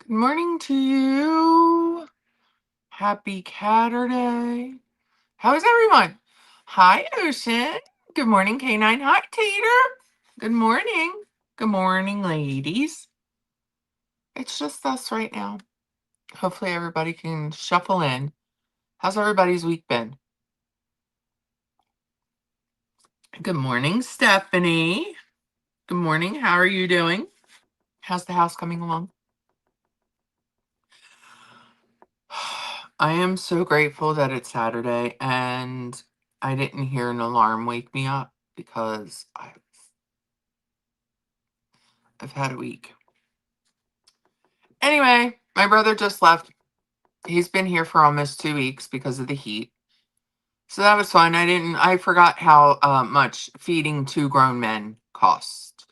Good morning to you. Happy Caturday. How is everyone? Hi, Ocean. Good morning, K9. Hi, Tater. Good morning. Good morning, ladies. It's just us right now. Hopefully, everybody can shuffle in. How's everybody's week been? Good morning, Stephanie. Good morning. How are you doing? How's the house coming along? I am so grateful that it's Saturday and I didn't hear an alarm wake me up because I've had a week. Anyway, my brother just left. He's been here for almost 2 weeks because of the heat. So that was fun. I forgot how much feeding two grown men cost.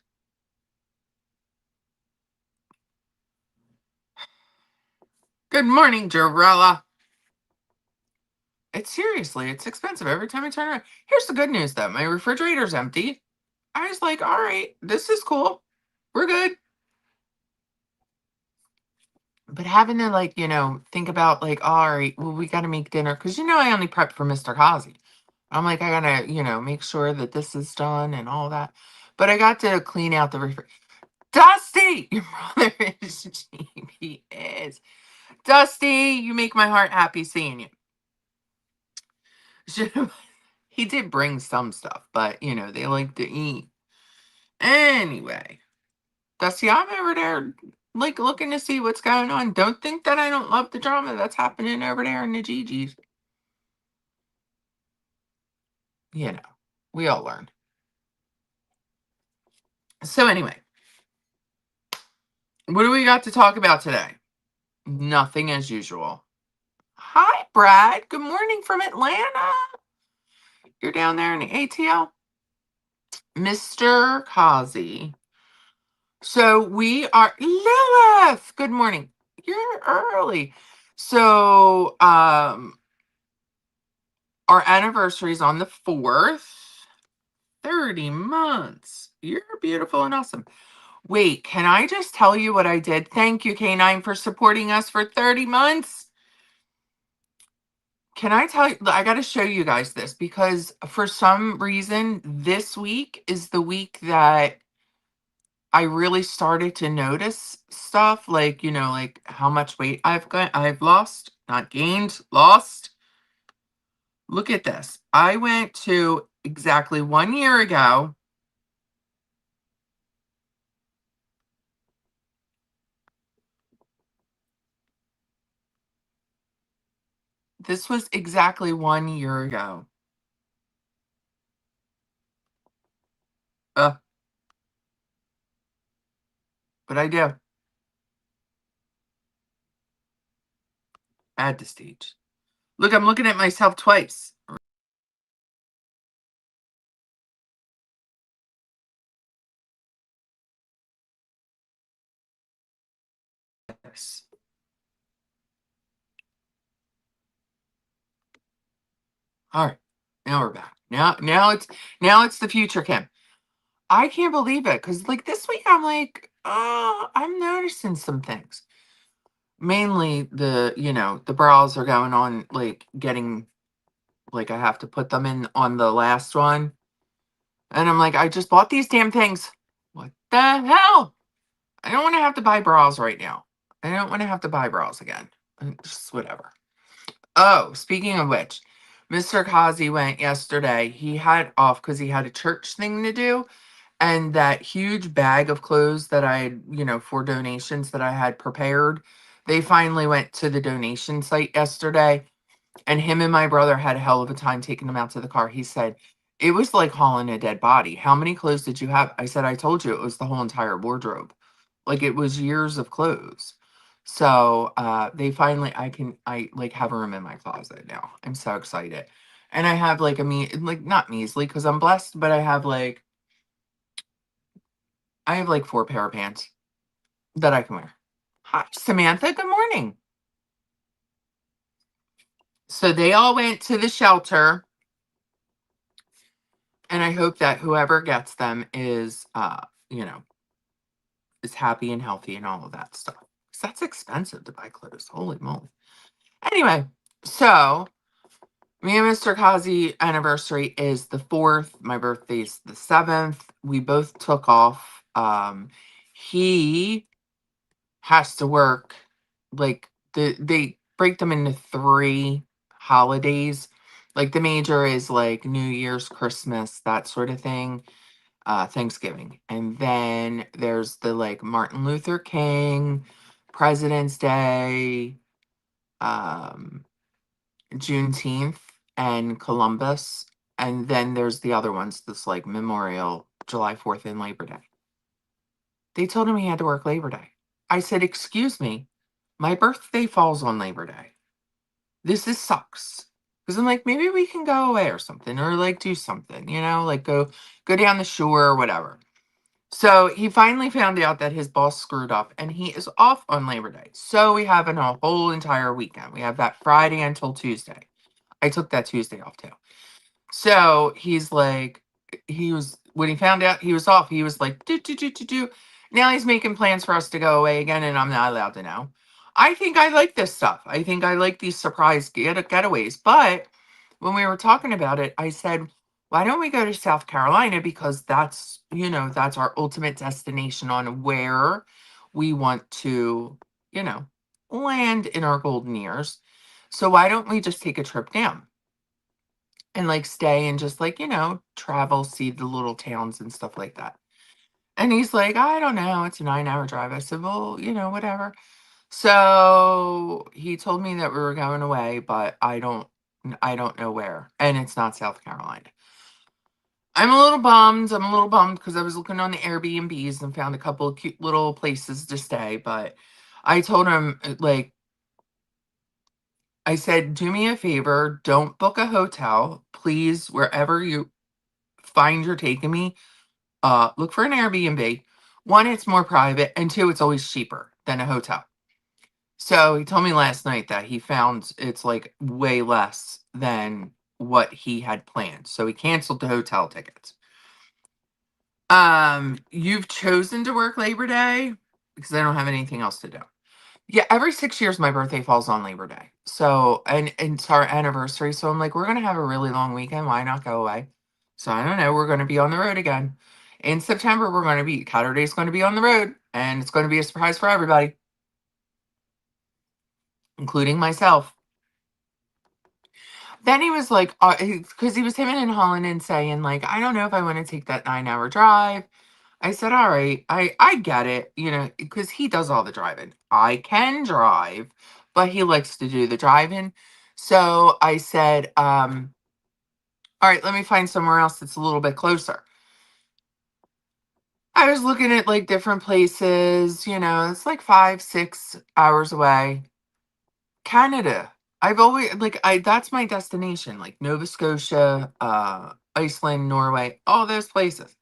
Good morning, Jarella. It's expensive every time I turn around. Here's the good news though. My refrigerator's empty. I was like, all right, this is cool. We're good. But having to think about all right, well, we got to make dinner because I only prep for Mr. Kazi. I'm like, I gotta make sure that this is done and all that. But I got to clean out the refrigerator. Dusty, your brother is GPS. Dusty, you make my heart happy seeing you. Should've- He did bring some stuff, but they like to eat. Anyway, Dusty, I'm over there looking to see what's going on. Don't think that I don't love the drama that's happening over there in the GGs. You know, we all learn. So anyway, what do we got to talk about today? Nothing as usual. Hi, Brad. Good morning from Atlanta. You're down there in the ATL? Mr. Kazi. So we are Lilith. Good morning. You're early. So our anniversary is on the 4th. 30 months. You're beautiful and awesome. Wait, can I just tell you what I did? Thank you, K9, for supporting us for 30 months. Can I tell you? I got to show you guys this because for some reason, this week is the week that I really started to notice stuff like how much weight I've lost, not gained, lost. Look at this. I went to exactly 1 year ago. This was exactly 1 year ago. Uh, but I do. Add to stage. Look, I'm looking at myself twice. Yes. All right. Now we're back. Now it's the future Kim. I can't believe it because this week I'm like, oh, I'm noticing some things. Mainly the bras are going on getting I have to put them in on the last one. And I'm like, I just bought these damn things. What the hell? I don't want to have to buy bras right now. I don't want to have to buy bras again. Just whatever. Oh, speaking of which, Mr. Kazi went yesterday. He had off because he had a church thing to do. And that huge bag of clothes that I had, for donations that I had prepared, they finally went to the donation site yesterday. And him and my brother had a hell of a time taking them out to the car. He said, it was like hauling a dead body. How many clothes did you have? I said, I told you it was the whole entire wardrobe. Like it was years of clothes. So they finally I have room in my closet now. I'm so excited. And I have not measly because I'm blessed, but I have 4 pair of pants that I can wear. Hi, Samantha. Good morning. So they all went to the shelter, and I hope that whoever gets them is, is happy and healthy and all of that stuff. that's expensive to buy clothes. Holy moly. Anyway, so me and Mr. Kazi anniversary is the 4th. My birthday's the 7th. We both took off. He has to work like they break them into 3 holidays. Like the major is like New Year's, Christmas, that sort of thing, Thanksgiving. And then there's the like Martin Luther King, President's Day, um, Juneteenth, and Columbus. And then there's the other ones, this like Memorial, July 4th, and Labor Day. They told him he had to work Labor Day. I said, "Excuse me, my birthday falls on Labor Day. This is sucks." Because I'm like, maybe we can go away or something, or like do something, like go down the shore or whatever. So he finally found out that his boss screwed up and he is off on Labor Day. So we have a whole entire weekend. We have that Friday until Tuesday. I took that Tuesday off too. So he's like, when he found out he was off, he was like, do, do, do, do, do. Now he's making plans for us to go away again, and I'm not allowed to know. I think I like this stuff. I think I like these surprise getaways. But when we were talking about it, I said, why don't we go to South Carolina? Because that's our ultimate destination on where we want to, you know, land in our golden years. So why don't we just take a trip down? And like stay and just like, travel, see the little towns and stuff like that. And he's like, I don't know, it's a 9-hour drive. I said, well, whatever. So he told me that we were going away, but I don't know where. And it's not South Carolina. I'm a little bummed. I'm a little bummed because I was looking on the Airbnbs and found a couple of cute little places to stay. But I told him, like, I said, do me a favor, don't book a hotel. Please, wherever you find you're taking me, look for an Airbnb. One, it's more private, and two, it's always cheaper than a hotel. So he told me last night that he found it's like way less than what he had planned. So he canceled the hotel tickets. You've chosen to work Labor Day because I don't have anything else to do. Yeah, every 6 years my birthday falls on Labor Day. So and it's our anniversary. So I'm like, we're gonna have a really long weekend. Why not go away? So I don't know. We're gonna be on the road again. In September, Caturday's gonna be on the road, and it's gonna be a surprise for everybody, including myself. Then he was like, because he was him and Holland and saying, like, I don't know if I want to take that 9-hour drive. I said, all right, I get it, because he does all the driving. I can drive, but he likes to do the driving. So I said, all right, let me find somewhere else that's a little bit closer. I was looking at like different places, it's like 5, 6 hours away. Canada. I've always like I that's my destination, like Nova Scotia, Iceland, Norway, all those places.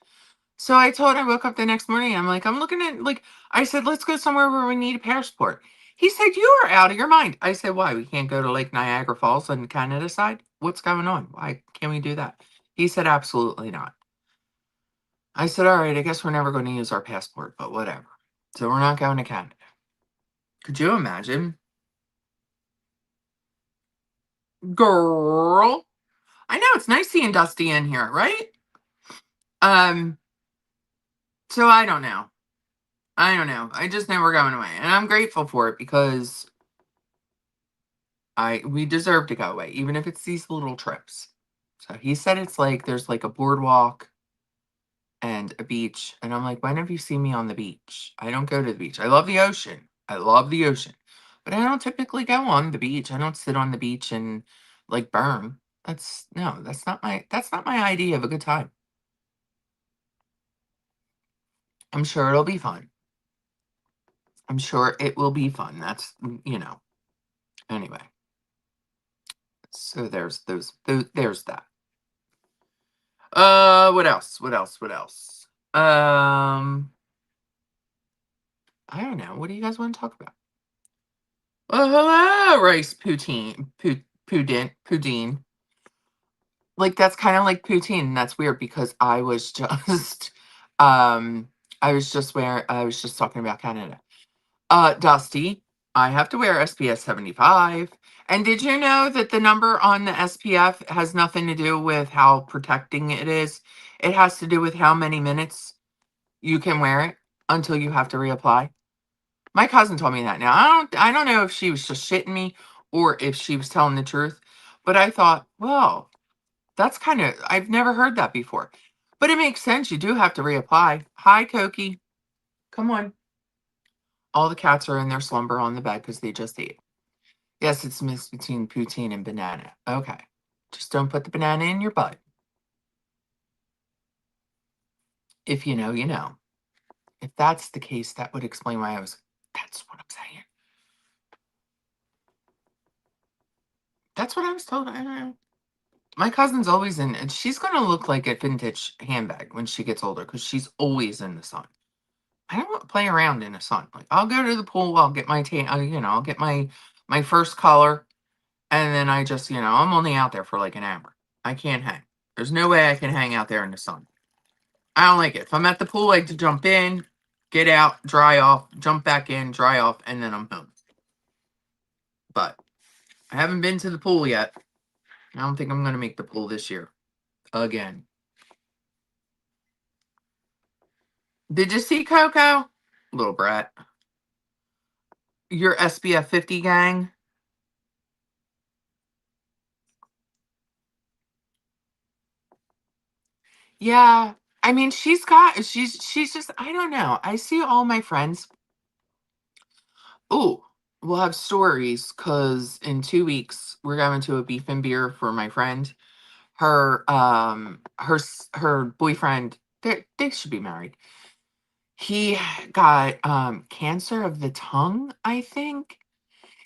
So I woke up the next morning. I'm like, I'm looking at like I said, let's go somewhere where we need a passport. He said, you are out of your mind. I said, why? We can't go to Lake Niagara Falls on Canada side? What's going on? Why can't we do that? He said, absolutely not. I said, all right, I guess we're never going to use our passport, but whatever. So we're not going to Canada. Could you imagine? Girl. I know it's nice seeing Dusty in here, right? Um, so I don't know. I don't know. I just know we're going away. And I'm grateful for it because we deserve to go away, even if it's these little trips. So he said it's like there's like a boardwalk and a beach. And I'm like, when have you seen me on the beach? I don't go to the beach. I love the ocean. I love the ocean. But I don't typically go on the beach. I don't sit on the beach and like burn. That's not my idea of a good time. I'm sure it'll be fun. I'm sure it will be fun. Anyway. So there's that. What else? What else? What else? I don't know. What do you guys want to talk about? Oh, hello, rice poutine. Like that's kind of like poutine. That's weird because I was just, I was just talking about Canada. Dusty. I have to wear SPF 75. And did you know that the number on the SPF has nothing to do with how protecting it is? It has to do with how many minutes you can wear it until you have to reapply. My cousin told me that. Now, I don't know if she was just shitting me or if she was telling the truth, but I thought, well, that's kind of I've never heard that before. But it makes sense. You do have to reapply. Hi, Koki. Come on. All the cats are in their slumber on the bed because they just ate. Yes, it's mixed between poutine and banana. Okay. Just don't put the banana in your butt. If you know, you know. If that's the case, that would explain why that's what I'm saying. That's what I was told. I don't know. My cousin's always in, and she's going to look like a vintage handbag when she gets older because she's always in the sun. I don't play around in the sun. Like, I'll go to the pool, I'll get my tan, I'll get my first color, and then I just, I'm only out there for like an hour. I can't hang. There's no way I can hang out there in the sun. I don't like it. If I'm at the pool, I like to jump in, get out, dry off, jump back in, dry off, and then I'm home. But I haven't been to the pool yet. I don't think I'm going to make the pool this year. Again. Did you see Coco? Little brat. Your SBF 50 gang? Yeah. I mean, she's just, I don't know. I see all my friends. Oh, we'll have stories because in 2 weeks we're going to a beef and beer for my friend. Her boyfriend, they should be married. He got cancer of the tongue, I think.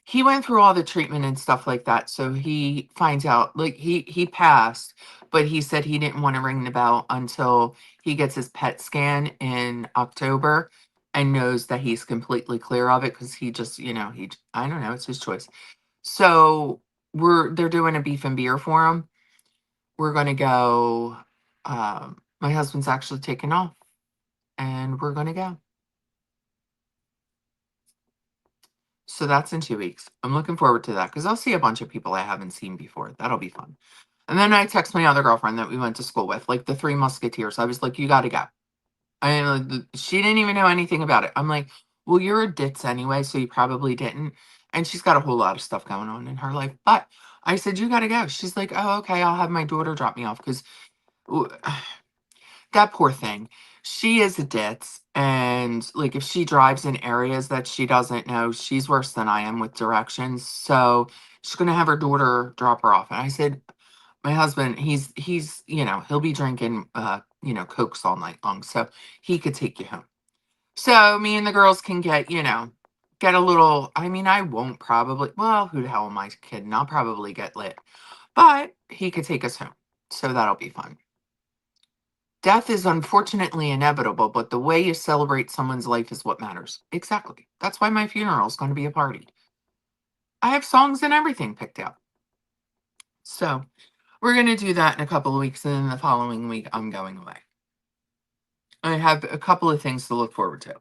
He went through all the treatment and stuff like that, so he finds out, like, he passed, but he said he didn't want to ring the bell until he gets his PET scan in October and knows that he's completely clear of it because he just, I don't know, it's his choice. So they're doing a beef and beer for him. We're gonna go. My husband's actually taking off, and we're gonna go. So that's in 2 weeks. I'm looking forward to that because I'll see a bunch of people I haven't seen before. That'll be fun. And then I text my other girlfriend that we went to school with, like the Three Musketeers. I was like, "You got to go." And she didn't even know anything about it. I'm like, "Well, you're a ditz anyway, so you probably didn't." And she's got a whole lot of stuff going on in her life. But I said, "You got to go." She's like, "Oh, okay. I'll have my daughter drop me off because." That poor thing. She is a ditz, and, like, if she drives in areas that she doesn't know, she's worse than I am with directions, so she's gonna have her daughter drop her off, and I said, my husband, he'll be drinking, Cokes all night long, so he could take you home. So, me and the girls can get a little I mean, I won't probably well, who the hell am I kidding? I'll probably get lit, but he could take us home, so that'll be fun. Death is unfortunately inevitable, but the way you celebrate someone's life is what matters. Exactly. That's why my funeral is going to be a party. I have songs and everything picked out. So we're going to do that in a couple of weeks, and then the following week, I'm going away. I have a couple of things to look forward to.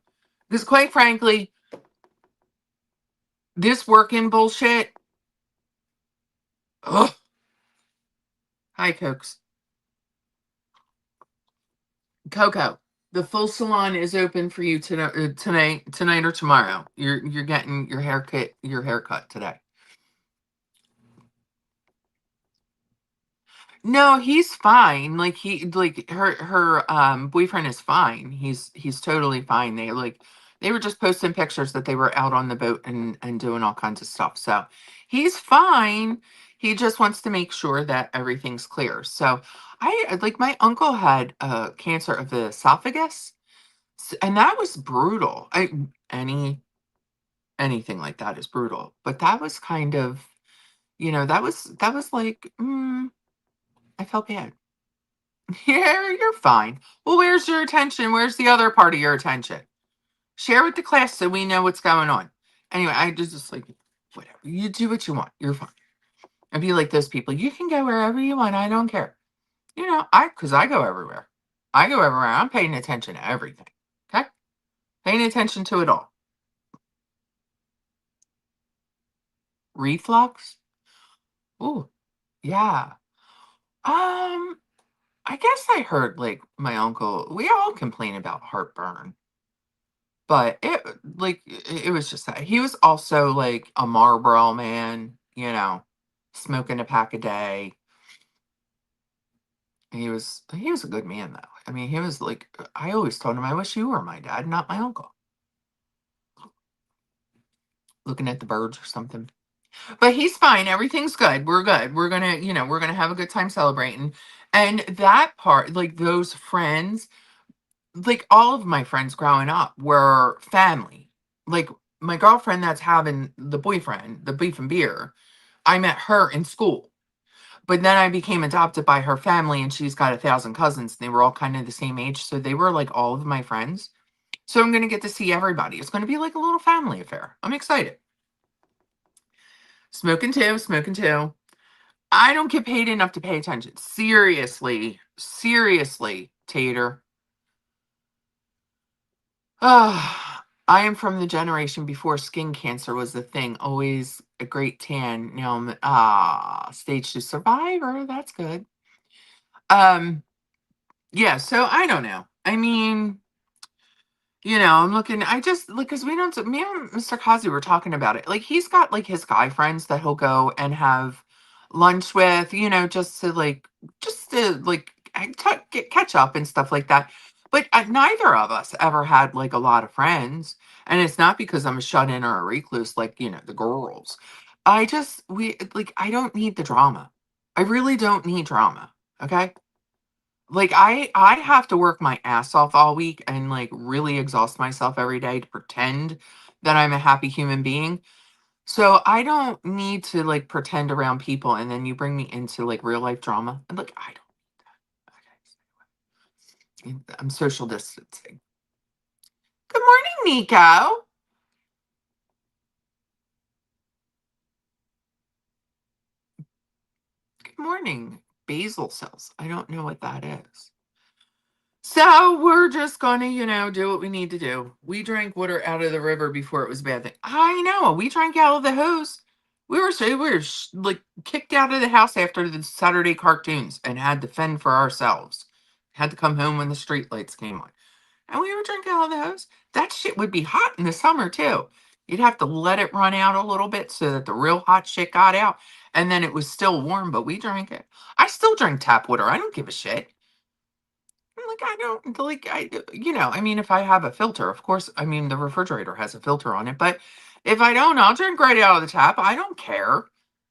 Because, quite frankly, this working bullshit. Ugh. Hi, Cokes. Coco, the full salon is open for you tonight or tomorrow. You're getting your haircut today. No, he's fine. Like her boyfriend is fine. He's totally fine. They were just posting pictures that they were out on the boat and doing all kinds of stuff. So he's fine. He just wants to make sure that everything's clear. So I like my uncle had cancer of the esophagus, and that was brutal. Anything like that is brutal. But that was kind of, that was like, I felt bad. You're fine. Well, where's your attention? Where's the other part of your attention? Share with the class so we know what's going on. Anyway, I just like, whatever. You do what you want. You're fine. I'd be like those people. You can go wherever you want. I don't care. Because I go everywhere. I go everywhere. I'm paying attention to everything. Okay? Paying attention to it all. Reflux? Ooh, yeah. I guess I heard like my uncle, we all complain about heartburn, but it was just that. He was also like a Marlboro man, smoking a pack a day. He was a good man though. I mean, he was like I always told him I wish you were my dad, not my uncle. Looking at the birds or something. But he's fine. Everything's good. We're good. We're gonna have a good time celebrating. And that part, like those friends, like all of my friends growing up were family. Like my girlfriend that's having the boyfriend, the beef and beer, I met her in school. But then I became adopted by her family and she's got 1,000 cousins. And they were all kind of the same age. So they were like all of my friends. So I'm gonna get to see everybody. It's gonna be like a little family affair. I'm excited. Smoking too, smoking too. I don't get paid enough to pay attention. Seriously, seriously, Tater. I am from the generation before skin cancer was the thing. Always a great tan. Now I'm stage 2 survivor. That's good. Um, yeah, so I don't know. I mean, I'm looking, I just like because we don't me and Mr. Kazi were talking about it. Like he's got like his guy friends that he'll go and have lunch with, just to catch up and stuff like that. But neither of us ever had like a lot of friends. And it's not because I'm a shut in or a recluse like, the girls. I don't need the drama. I really don't need drama. Okay. Like I have to work my ass off all week and like really exhaust myself every day to pretend that I'm a happy human being. So I don't need to like pretend around people and then you bring me into like real life drama. And like I don't I'm social distancing. Good morning, Nico. Good morning. Basil cells. I don't know what that is. So we're just gonna, do what we need to do. We drank water out of the river before it was a bad thing. I know. We drank out of the hose. We were like kicked out of the house after the Saturday cartoons and had to fend for ourselves. Had to come home when the street lights came on. And we were drinking out of the hose. That shit would be hot in the summer too. You'd have to let it run out a little bit so that the real hot shit got out. And then it was still warm, but we drank it. I still drink tap water. I don't give a shit. Like, I don't like, I mean, if I have a filter, of course, I mean, the refrigerator has a filter on it, but if I don't, I'll drink right out of the tap. I don't care.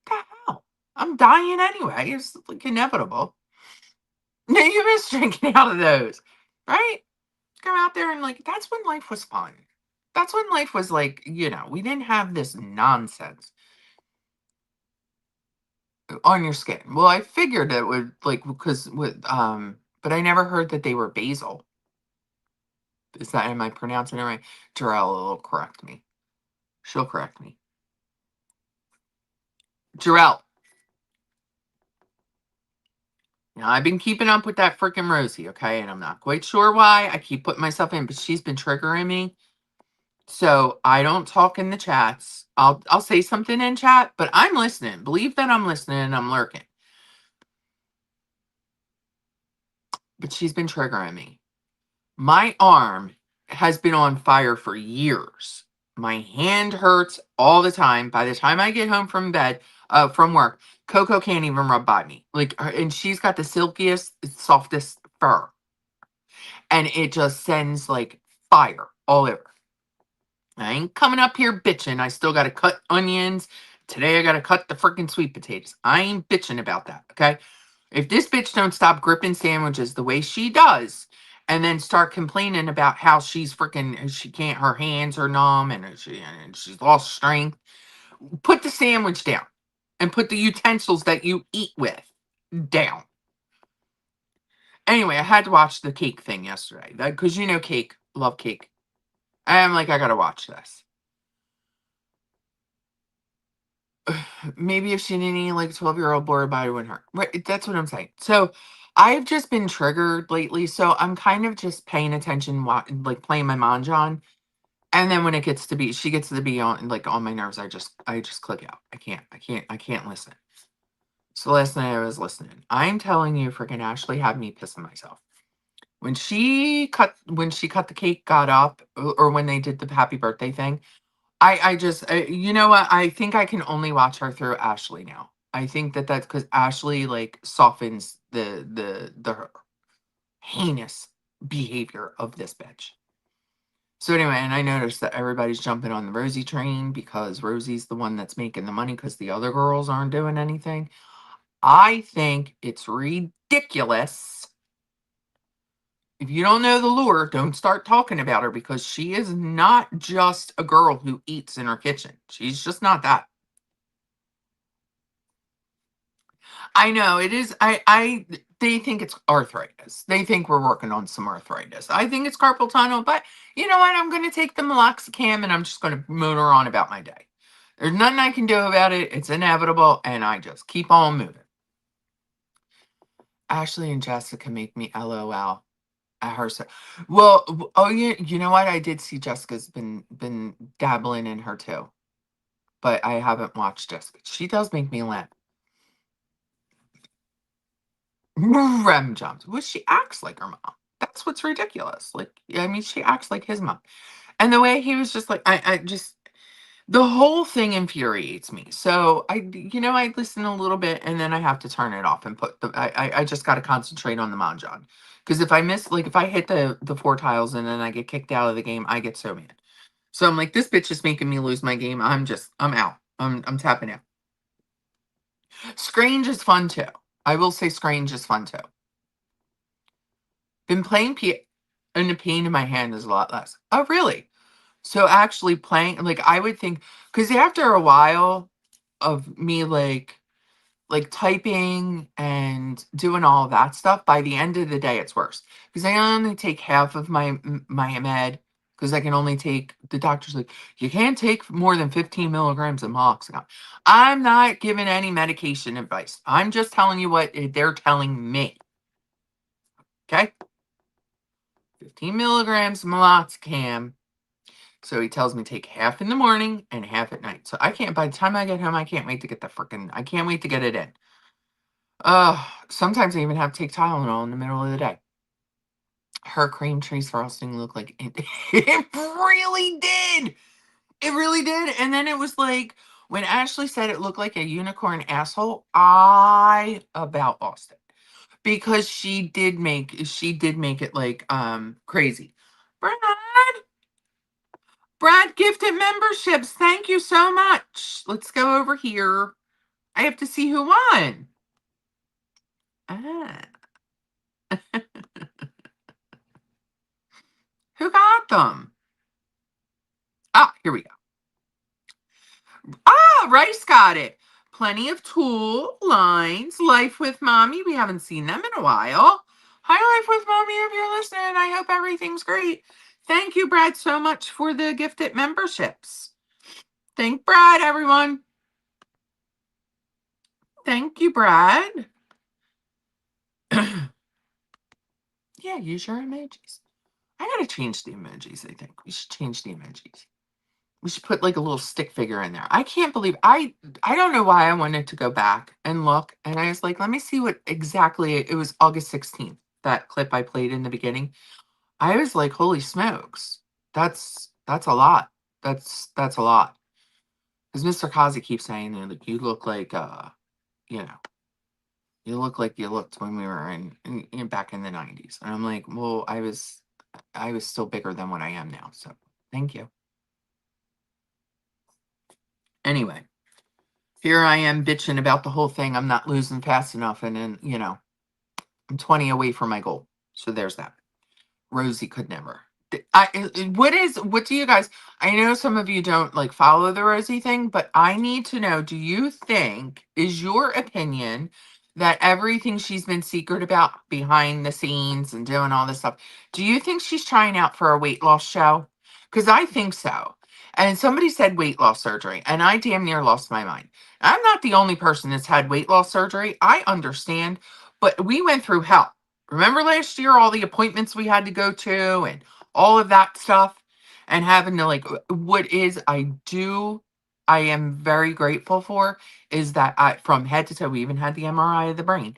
The hell? I'm dying anyway. It's like inevitable. You miss drinking out of those, right? Go out there and like, that's when life was fun. That's when life was like, we didn't have this nonsense on your skin. Well, I figured it would like, because but I never heard that they were basil. Am I pronouncing it right? Jarell will correct me. She'll correct me. Jarell. Now, I've been keeping up with that freaking Rosie, okay? And I'm not quite sure why I keep putting myself in, but she's been triggering me. So I don't talk in the chats. I'll say something in chat, but I'm listening. Believe that I'm listening and I'm lurking. But she's been triggering me. My arm has been on fire for years. My hand hurts all the time. By the time I get home from work, Coco can't even rub by me. And she's got the silkiest, softest fur, and it just sends like fire all over. I ain't coming up here bitching. I still got to cut onions. Today I got to cut the freaking sweet potatoes. I ain't bitching about that. Okay. If this bitch don't stop gripping sandwiches the way she does, and then start complaining about how she can't, her hands are numb and she's lost strength, put the sandwich down and put the utensils that you eat with down. Anyway, I had to watch the cake thing yesterday because cake, love cake. I'm like, I gotta watch this. Maybe if she didn't eat like 12-year-old boy, body wouldn't hurt. Right, that's what I'm saying. So I've just been triggered lately. So I'm kind of just paying attention, like playing my mahjong. And then when it gets to be, she gets to be on like on my nerves. I just click out. I can't listen. So last night I was listening. I'm telling you, freaking Ashley had me pissing myself. When she cut the cake, got up, or when they did the happy birthday thing, you know what? I think I can only watch her through Ashley now. I think that's because Ashley like softens the heinous behavior of this bitch. So anyway, and I noticed that everybody's jumping on the Rosie train because Rosie's the one that's making the money because the other girls aren't doing anything. I think it's ridiculous. If you don't know the lure, don't start talking about her because she is not just a girl who eats in her kitchen. She's just not that. I know it is. They think it's arthritis. They think we're working on some arthritis. I think it's carpal tunnel, but you know what? I'm going to take the meloxicam and I'm just going to motor on about my day. There's nothing I can do about it. It's inevitable, and I just keep on moving. Ashley and Jessica make me LOL at her. Well, oh yeah, you know what? I did see Jessica's been dabbling in her too, but I haven't watched Jessica. She does make me laugh. Rem jumps. Well, she acts like her mom. That's what's ridiculous. Like, I mean, she acts like his mom. And the way he was just like, I just, the whole thing infuriates me. So I listen a little bit and then I have to turn it off and I just got to concentrate on the Mahjong. Because if I miss, like, if I hit the four tiles and then I get kicked out of the game, I get so mad. So I'm like, this bitch is making me lose my game. I'm out. I'm tapping out. Scrange is fun too. I will say Scrange is fun too. Been playing and the pain in my hand is a lot less. Oh, really? So actually playing, like I would think, because after a while of me like typing and doing all of that stuff, by the end of the day it's worse because I only take half of my med because I can only take, the doctor's like, you can't take more than 15 milligrams of meloxicam. I'm not giving any medication advice. I'm just telling you what they're telling me. Okay, 15 milligrams of meloxicam. So he tells me take half in the morning and half at night. So I can't, by the time I get home, I can't wait to get I can't wait to get it in. Sometimes I even have to take Tylenol in the middle of the day. Her cream cheese frosting looked like it, it really did. It really did. And then it was like when Ashley said it looked like a unicorn asshole, I about lost it. Because she did make it like crazy. Brad, Brad gifted memberships. Thank you so much. Let's go over here. I have to see who won. Ah. Who got them? Ah, here we go. Ah, Rice got it. Plenty of Tool, Lines, Life with Mommy. We haven't seen them in a while. Hi, Life with Mommy, if you're listening. I hope everything's great. Thank you, Brad, so much for the gifted memberships. Thank Brad, everyone. Thank you, Brad. Yeah, use your emojis. I gotta change the emojis, I think. We should change the emojis. We should put like a little stick figure in there. I can't believe I don't know why I wanted to go back and look. And I was like, let me see what exactly it was. August 16th, that clip I played in the beginning. I was like, holy smokes. That's a lot. That's a lot. Because Mr. Kazi keeps saying like you look like you know, you look like you looked when we were in back in the 90s. And I'm like, well, I was still bigger than what I am now. So thank you. Anyway, here I am bitching about the whole thing. I'm not losing fast enough. And then, I'm 20 away from my goal. So there's that. Rosie could never. What do you guys, I know some of you don't like follow the Rosie thing, but I need to know, do you think, is your opinion that everything she's been secret about behind the scenes and doing all this stuff, do you think she's trying out for a weight loss show? Because I think so. And somebody said weight loss surgery, and I damn near lost my mind. I'm not the only person that's had weight loss surgery. I understand, but we went through hell. Remember last year, all the appointments we had to go to and all of that stuff. and having to like what is I am very grateful for is that I from head to toe, we even had the MRI of the brain.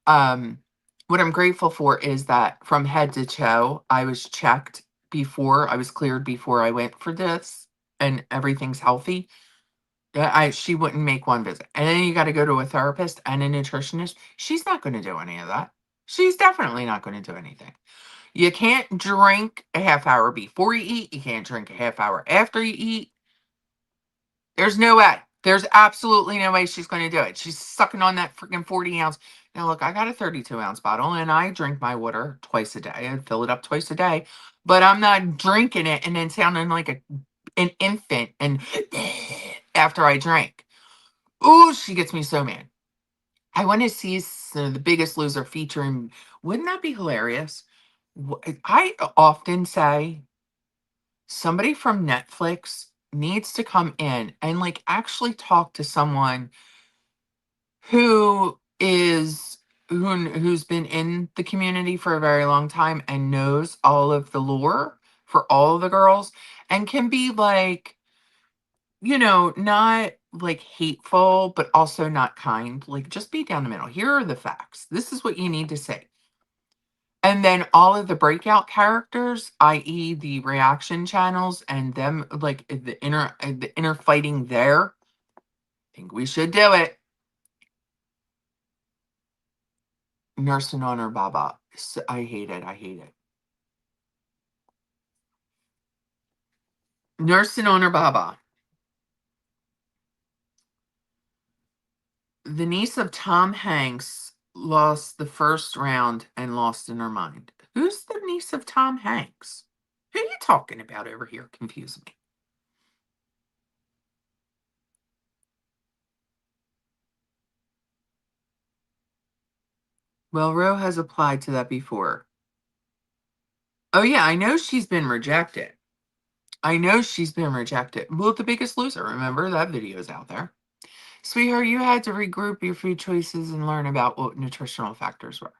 Um, what I'm grateful for is that from head to toe, I was checked before I was cleared before I went for this, and everything's healthy. I she wouldn't make one visit, and then you got to go to a therapist and a nutritionist. She's not going to do any of that. She's definitely not going to do anything. You can't drink a half hour before you eat. You can't drink a half hour after you eat. There's no way. There's absolutely no way she's going to do it. She's sucking on that freaking 40 ounce. Now, look, I got a 32 ounce bottle and I drink my water twice a day. I fill it up twice a day, but I'm not drinking it and then sounding like an infant and after I drink. Ooh, she gets me so mad. I want to see The Biggest Loser featuring. Wouldn't that be hilarious? I often say somebody from Netflix needs to come in and like actually talk to someone who is who's been in the community for a very long time and knows all of the lore for all of the girls and can be like, not like hateful, but also not kind. Like just be down the middle. Here are the facts. This is what you need to say. And then all of the breakout characters, i.e., the reaction channels and them like the inner fighting there. I think we should do it. Nurse and Honor Baba. I hate it. I hate it. Nurse and Honor Baba. The niece of Tom Hanks lost the first round and lost in her mind. Who's the niece of Tom Hanks? Who are you talking about over here? Confuse me. Well, Ro has applied to that before. Oh, yeah, I know she's been rejected. I know she's been rejected. Well, The Biggest Loser, remember? That video's out there. Sweetheart, you had to regroup your food choices and learn about what nutritional factors were.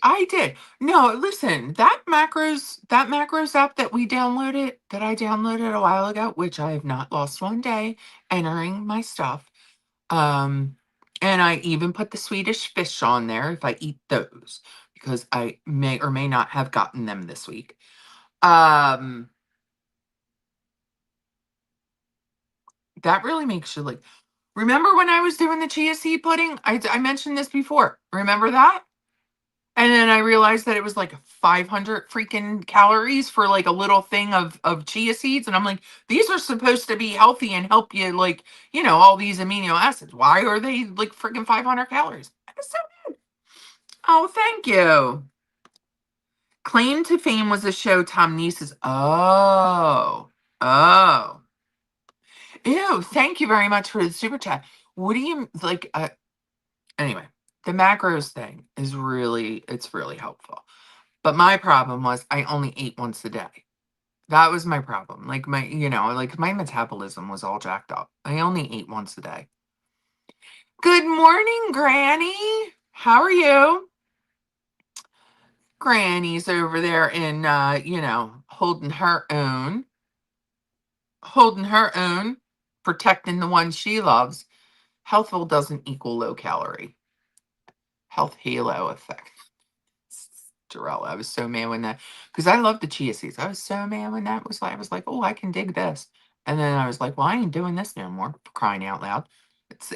I did. No, listen, that macros app that I downloaded a while ago, which I have not lost one day entering my stuff. Um, and I even put the Swedish fish on there if I eat those because I may or may not have gotten them this week. Um, that really makes you like. Remember when I was doing the chia seed pudding? I mentioned this before. Remember that? And then I realized that it was like 500 freaking calories for like a little thing of chia seeds. And I'm like, these are supposed to be healthy and help you, like, all these amino acids. Why are they like freaking 500 calories? I was so mad. Oh, thank you. Claim to Fame was a show Tom Neese's. Oh, oh. Ew, thank you very much for the super chat. What do you like? Anyway, the macros thing it's really helpful. But my problem was I only ate once a day. That was my problem. Like like my metabolism was all jacked up. I only ate once a day. Good morning, Granny. How are you? Granny's over there in holding her own, protecting the one she loves. Healthful doesn't equal low calorie. Health halo effect. Jarrell, I was so mad when that because I love the chia seeds. I was so mad when that was like I was like, oh, I can dig this. And then I was like, well, I ain't doing this no more, for crying out loud.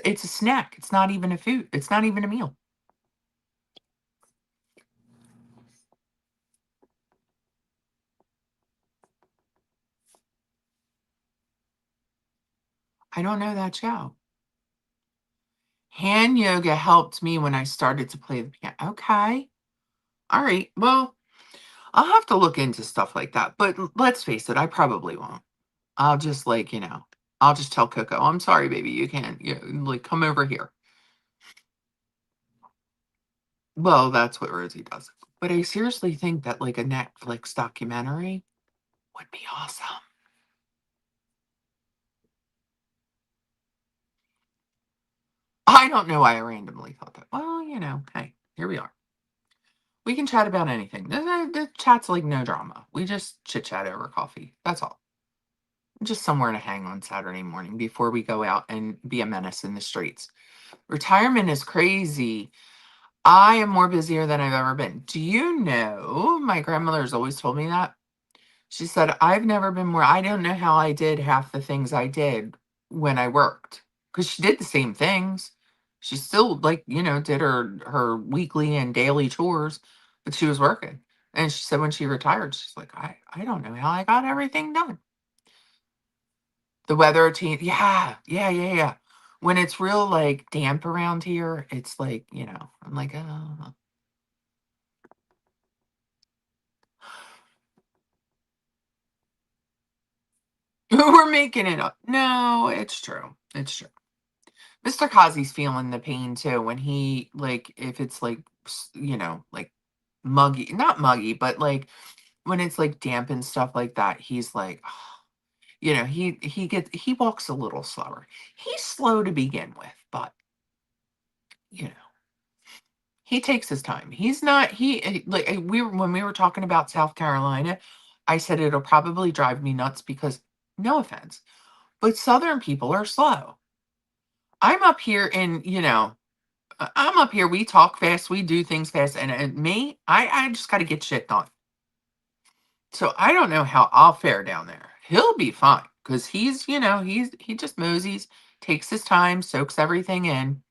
It's a snack. It's not even a food. It's not even a meal. I don't know that show. Hand yoga helped me when I started to play the piano. Okay. All right. Well, I'll have to look into stuff like that. But let's face it, I probably won't. I'll just I'll just tell Coco, I'm sorry, baby, you can't, like come over here. Well, that's what Rosie does. But I seriously think that like a Netflix documentary would be awesome. I don't know why I randomly thought that. Well, hey, here we are. We can chat about anything. The chat's like no drama. We just chit chat over coffee. That's all. Just somewhere to hang on Saturday morning before we go out and be a menace in the streets. Retirement is crazy. I am more busier than I've ever been. Do you know? My grandmother's always told me that. She said, I've never been more, I don't know how I did half the things I did when I worked. Because she did the same things. She still, like, did her weekly and daily chores, but she was working. And she said when she retired, she's like, I don't know how I got everything done. The weather change, yeah, yeah, yeah, yeah. When it's real, like, damp around here, it's like, I'm like, oh. We're making it up. No, it's true. It's true. Mr. Kazi's feeling the pain too when he, like, if it's like, like muggy, not muggy, but like when it's like damp and stuff like that, he's like, he walks a little slower. He's slow to begin with, but you know, he takes his time. He's not, like, when we were talking about South Carolina, I said it'll probably drive me nuts because, no offense, but Southern people are slow. I'm up here in, I'm up here. We talk fast. We do things fast. And me, I just got to get shit done. So I don't know how I'll fare down there. He'll be fine because he just moseys, takes his time, soaks everything in.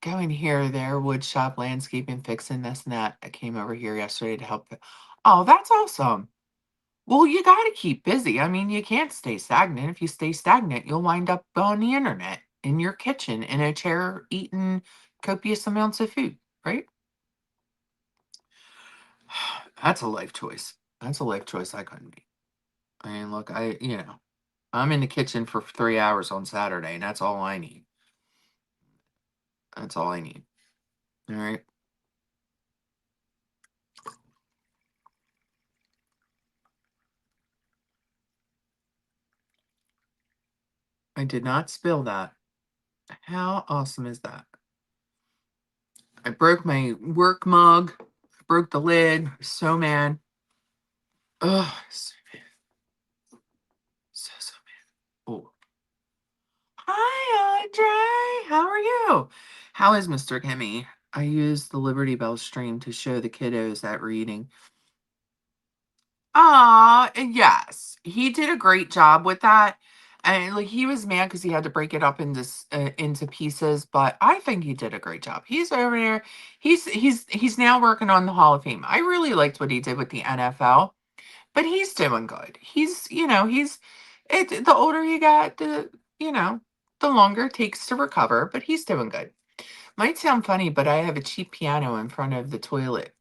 Going here or there, wood shop, landscaping, fixing this and that. I came over here yesterday to help. Oh, that's awesome. Well, you got to keep busy. I mean, you can't stay stagnant. If you stay stagnant, you'll wind up on the internet, in your kitchen, in a chair, eating copious amounts of food, right? That's a life choice. That's a life choice I couldn't be. I mean, look, I'm in the kitchen for 3 hours on Saturday, and that's all I need. That's all I need. All right. I did not spill that. How awesome is that? I broke my work mug. I broke the lid. So mad. Ugh. So mad. Oh. Hi, Andre. How are you? How is Mr. Kimmy? I used the Liberty Bell stream to show the kiddos that reading. Yes. He did a great job with that. And like he was mad because he had to break it up into pieces, but I think he did a great job. He's over there. He's now working on the Hall of Fame. I really liked what he did with the NFL, but he's doing good. The older you get, the longer it takes to recover, but he's doing good. Might sound funny, but I have a cheap piano in front of the toilet.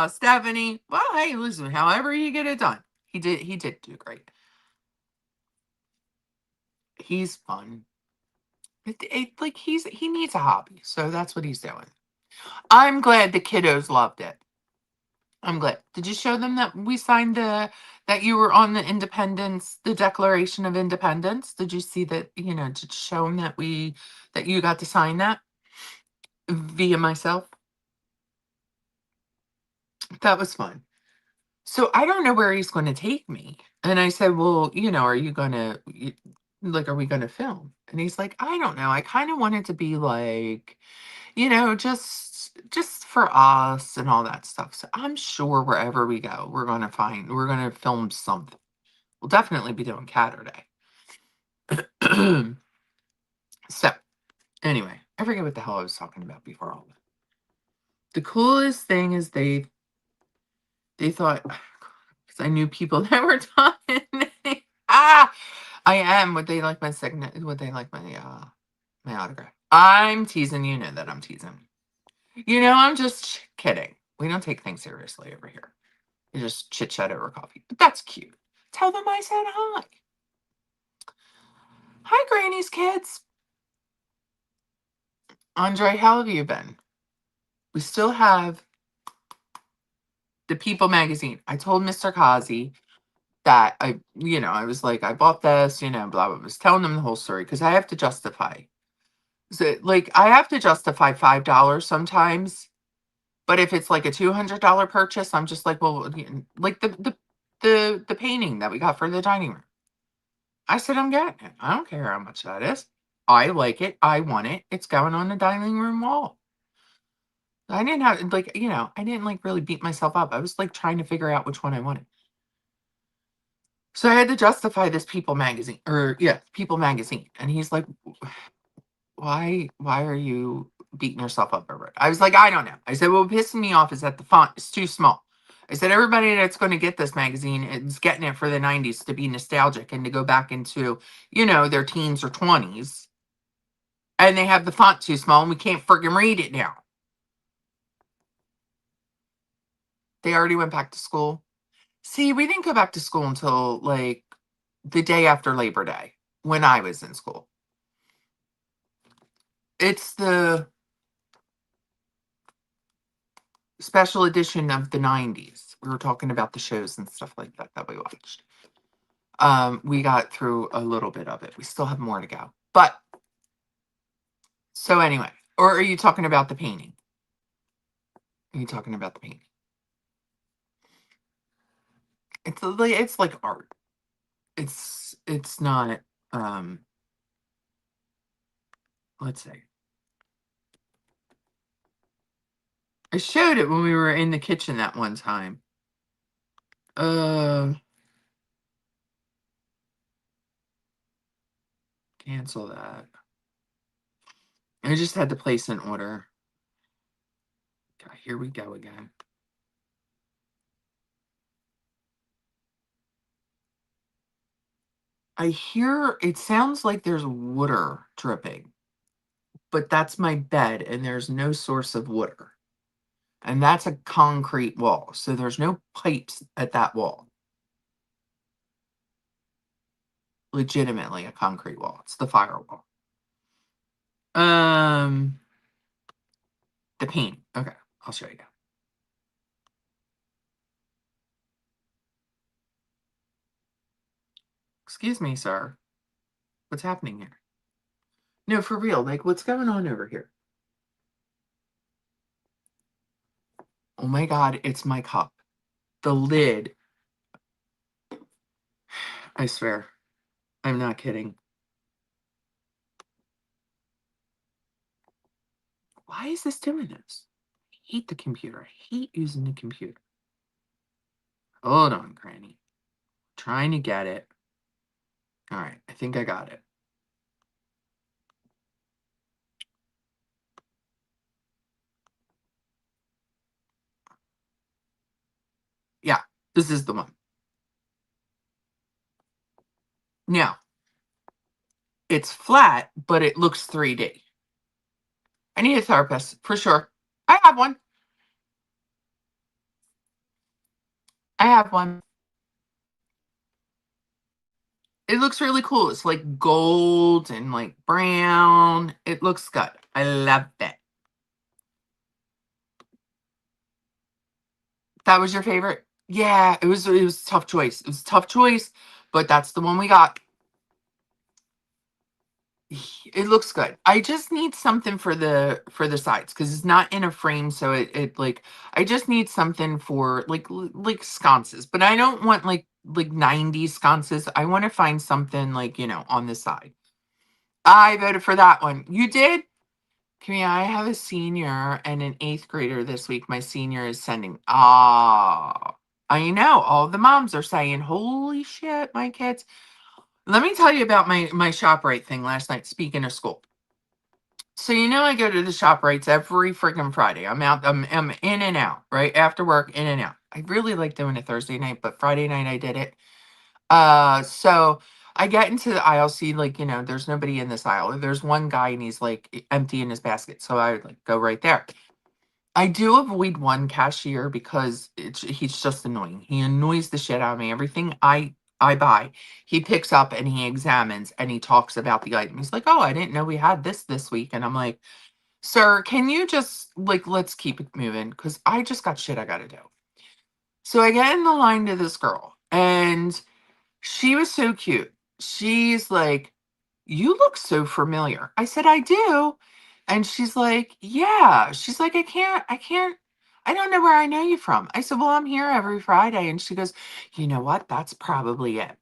Stephanie. Well, hey, listen, however you get it done. He did do great. He's fun. Like he needs a hobby, so that's what he's doing. I'm glad the kiddos loved it. I'm glad. Did you show them that we signed that you were on the Declaration of Independence? Did you see that, did you show them that you got to sign that via myself? That was fun. So I don't know where he's going to take me. And I said, well, are you going to, like, are we going to film? And he's like, I don't know. I kind of want it to be like, just for us and all that stuff. So I'm sure wherever we go, we're going to film something. We'll definitely be doing Caturday. So anyway, I forget what the hell I was talking about before all that. The coolest thing is they thought, because I knew people that were talking. I am. Would they like my signature? Would they like my autograph? I'm teasing. You know that I'm teasing. I'm just kidding. We don't take things seriously over here. We just chit chat over coffee. But that's cute. Tell them I said hi. Hi, Granny's kids. Andre, how have you been? We still have the People magazine. I told Mr. Kazi that I was like, I bought this, blah, blah, blah. I was telling them the whole story because I have to justify. So, like, I have to justify $5 sometimes, but if it's like a $200 purchase, I'm just like, well, like the painting that we got for the dining room. I said, I'm getting it. I don't care how much that is. I like it. I want it. It's going on the dining room wall. I didn't have like, I didn't like really beat myself up. I was like trying to figure out which one I wanted. So I had to justify this People magazine, or yeah, People magazine. And he's like, why are you beating yourself up over it? I was like, I don't know. I said, what pissing me off is that the font is too small. I said, everybody that's going to get this magazine is getting it for the 90s to be nostalgic and to go back into, their teens or 20s. And they have the font too small and we can't friggin' read it now. They already went back to school. See, we didn't go back to school until like the day after Labor Day when I was in school. It's the special edition of the 90s. We were talking about the shows and stuff like that we watched. We got through a little bit of it. We still have more to go. But so anyway, or are you talking about the painting? Are you talking about the painting? It's like art. It's not let's see. I showed it when we were in the kitchen that one time. Uh Cancel that. I just had to place an order. God, here we go again. I hear it sounds like there's water dripping, but that's my bed and there's no source of water. And that's a concrete wall, so there's no pipes at that wall. Legitimately a concrete wall. It's the firewall. Um, the paint. Okay, I'll show you. Excuse me, sir. What's happening here? No, for real. Like, what's going on over here? Oh my God, it's my cup. The lid. I swear. I'm not kidding. Why is this doing this? I hate the computer. I hate using the computer. Hold on, Granny. Trying to get it. All right, I think I got it. Yeah, this is the one. Now, it's flat, but it looks 3D. I need a therapist, for sure. I have one. I have one. It looks really cool. It's like gold and like brown. It looks good. I love it. That was your favorite? Yeah, it was a tough choice. It was a tough choice, but that's the one we got. It looks good. I just need something for the sides because it's not in a frame, so it like I just need something for like sconces, but I don't want like 90s sconces. I want to find something like, on the side. I voted for that one. You did? Camille, I have a senior and an eighth grader this week. My senior is sending. Ah, I know. All the moms are saying, "Holy shit, my kids." Let me tell you about my ShopRite thing last night. Speaking of school, so I go to the ShopRites every freaking Friday. I'm in and out right after work, in and out. I really like doing it Thursday night, but Friday night I did it. So I get into the aisle, see, like, there's nobody in this aisle. There's one guy and he's like empty in his basket. So I like go right there. I do avoid one cashier because he's just annoying. He annoys the shit out of me. Everything I buy, he picks up and he examines and he talks about the item. He's like, "Oh, I didn't know we had this week." And I'm like, "Sir, can you just like let's keep it moving because I just got shit I got to do." So I get in the line to this girl, and she was so cute. She's like, "You look so familiar." I said, "I do." And she's like, "Yeah." She's like, I don't know where I know you from." I said, "Well, I'm here every Friday." And she goes, "You know what? That's probably it."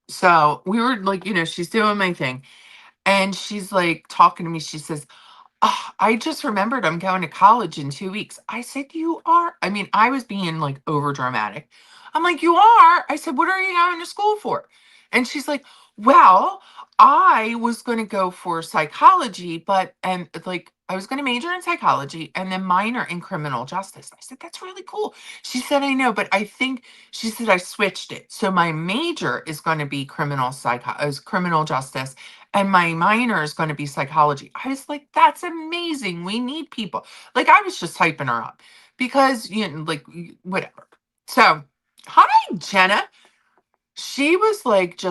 So we were like, she's doing my thing. And she's like talking to me. She says, "Ah, I just remembered I'm going to college in 2 weeks." I said, "You are?" I mean, I was being like over dramatic. I'm like, "You are?" I said, "What are you going to school for?" And she's like, "Well, I was going to go for psychology, but and like I was going to major in psychology and then minor in criminal justice." I said, "That's really cool." She said, "I know, but I think," she said, "I switched it. So my major is going to be criminal justice, and my minor is going to be psychology." I was like, "That's amazing. We need people." Like, I was just hyping her up because, like, whatever. So, hi, Jenna. She was like,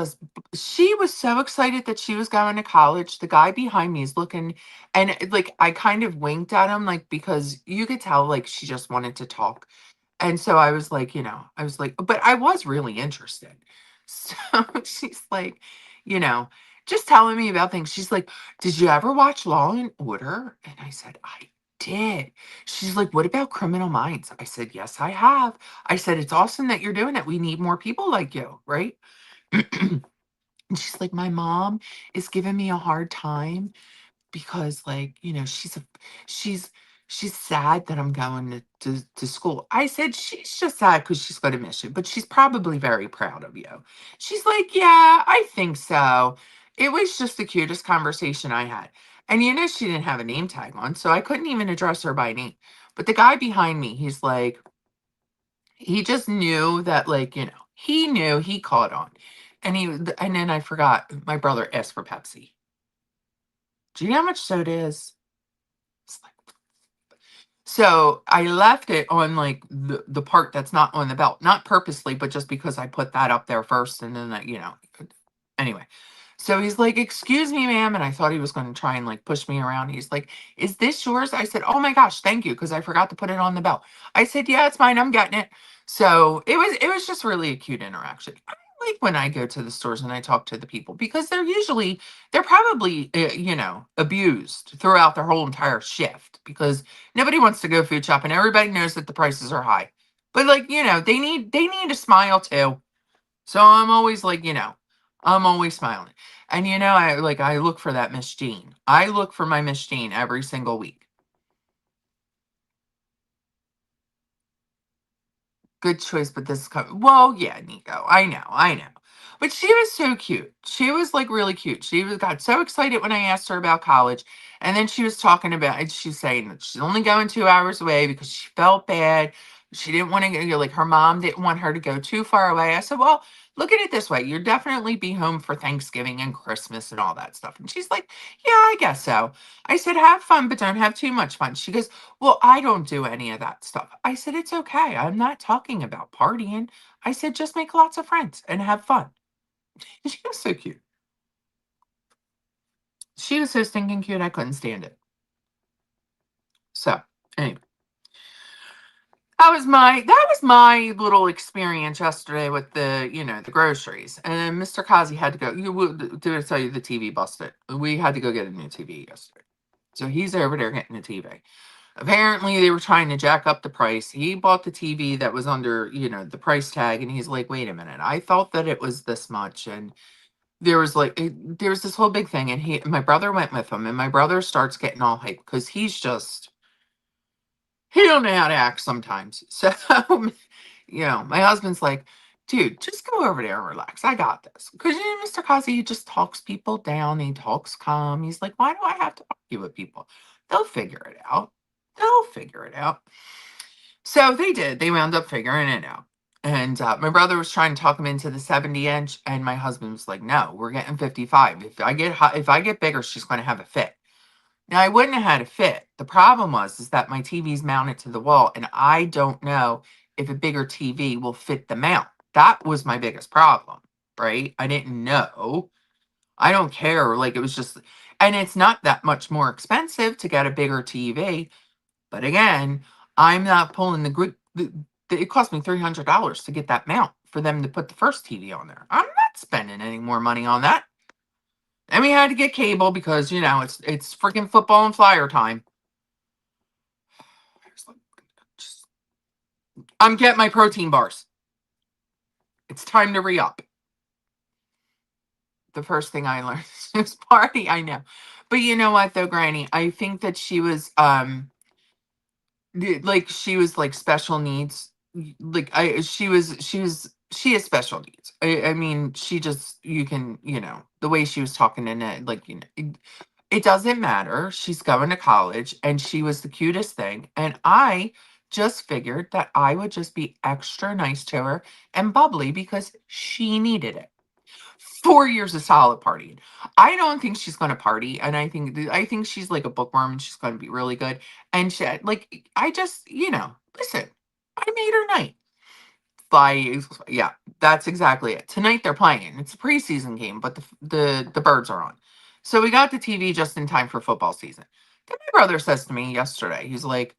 she was so excited that she was going to college. The guy behind me is looking, and like, I kind of winked at him, like, because you could tell, like, she just wanted to talk. And so I was like, I was like, but I was really interested. So she's like, you know, just telling me about things. She's like, "Did you ever watch Law and Order?" And I said, "I did." She's like, "What about Criminal Minds?" I said, "Yes, I have." I said, "It's awesome that you're doing it. We need more people like you, right?" And she's like, "My mom is giving me a hard time because, like, she's she's sad that I'm going to school." I said, "She's just sad because she's going to miss you, but she's probably very proud of you." She's like, "Yeah, I think so." It was just the cutest conversation I had. And she didn't have a name tag on, so I couldn't even address her by name. But the guy behind me, he's like, he just knew that, like, he knew, he caught on. And then I forgot, my brother asked for Pepsi. Do you know how much soda is? It's like, so I left it on, like, the part that's not on the belt, not purposely, but just because I put that up there first, and then anyway. So he's like, "Excuse me, ma'am," and I thought he was going to try and like push me around. He's like, "Is this yours?" I said, "Oh my gosh, thank you," because I forgot to put it on the belt. I said, "Yeah, it's mine. I'm getting it." So it was just really a cute interaction. I like when I go to the stores and I talk to the people because they're probably abused throughout their whole entire shift because nobody wants to go food shop and everybody knows that the prices are high. But, like, they need a smile too. So I'm always like, I'm always smiling. And I look for that Miss Jean. I look for my Miss Jean every single week. Good choice, but this is well, yeah, Nico. I know. But she was so cute. She was like really cute. Got so excited when I asked her about college. And then she was talking about and she's saying that she's only going 2 hours away because she felt bad. She didn't want to go, like her mom didn't want her to go too far away. I said, "Well, look at it this way. You'll definitely be home for Thanksgiving and Christmas and all that stuff." And she's like, "Yeah, I guess so." I said, "Have fun, but don't have too much fun." She goes, "Well, I don't do any of that stuff." I said, "It's okay. I'm not talking about partying." I said, "Just make lots of friends and have fun." She was so cute. She was so stinking cute, I couldn't stand it. So, anyway, that was my little experience yesterday with the groceries. And Mr. Kazi had to go. You would did I tell you the TV busted? We had to go get a new TV yesterday. So he's over there getting a TV. Apparently, they were trying to jack up the price. He bought the TV that was under, the price tag, and he's like, "Wait a minute, I thought that it was this much." And there was this whole big thing, and my brother went with him, and my brother starts getting all hyped because he don't know how to act sometimes. So, my husband's like, "Dude, just go over there and relax. I got this." Because Mr. Kazi, he just talks people down. He talks calm. He's like, "Why do I have to argue with people? They'll figure it out. They'll figure it out." So they did. They wound up figuring it out. And my brother was trying to talk him into the 70-inch, and my husband was like, "No, we're getting 55. If I get bigger, she's going to have a fit." Now I wouldn't have had a fit. The problem is that my TV's mounted to the wall, and I don't know if a bigger TV will fit the mount. That was my biggest problem, right? I didn't know. I don't care. Like, it was just, and it's not that much more expensive to get a bigger TV. But again, I'm not pulling the It cost me $300 to get that mount for them to put the first TV on there. I'm not spending any more money on that. And we had to get cable because, it's freaking football and flyer time. I'm getting my protein bars. It's time to re-up. The first thing I learned was party, I know. But you know what though, Granny? I think that she was like she was like special needs. Like I she has special needs. I mean, she just you can, the way she was talking in it, like, it doesn't matter. She's going to college and she was the cutest thing. And I just figured that I would just be extra nice to her and bubbly because she needed it. 4 years of solid partying. I don't think she's gonna party, and I think she's like a bookworm, and she's gonna be really good. And she, like, I just, listen, I made her night. Fly, yeah, that's exactly it. Tonight they're playing. It's a preseason game, but the birds are on, so we got the TV just in time for football season. Then my brother says to me yesterday, he's like,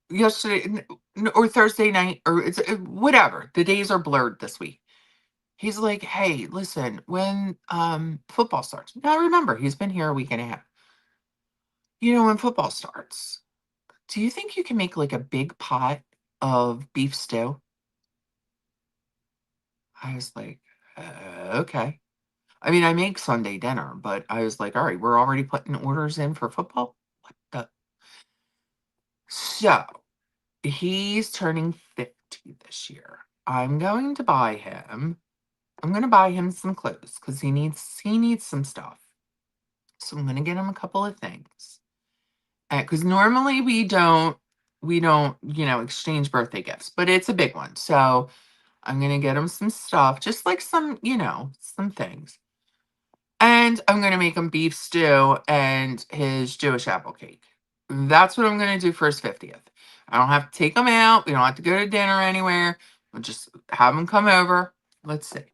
or Thursday night, or it's whatever. The days are blurred this week. He's like, "Hey, listen, when football starts." Now remember, he's been here a week and a half. When football starts, do you think you can make like a big pot of beef stew? I was like, okay. I mean, I make Sunday dinner, but I was like, all right, we're already putting orders in for football. What the? So he's turning 50 this year. I'm going to buy him some clothes because he needs some stuff. So I'm gonna get him a couple of things. Because normally we don't, exchange birthday gifts, but it's a big one. So I'm gonna get him some stuff, just like some things. And I'm gonna make him beef stew and his Jewish apple cake. That's what I'm gonna do for his 50th. I don't have to take him out. We don't have to go to dinner anywhere. We'll just have him come over. Let's see.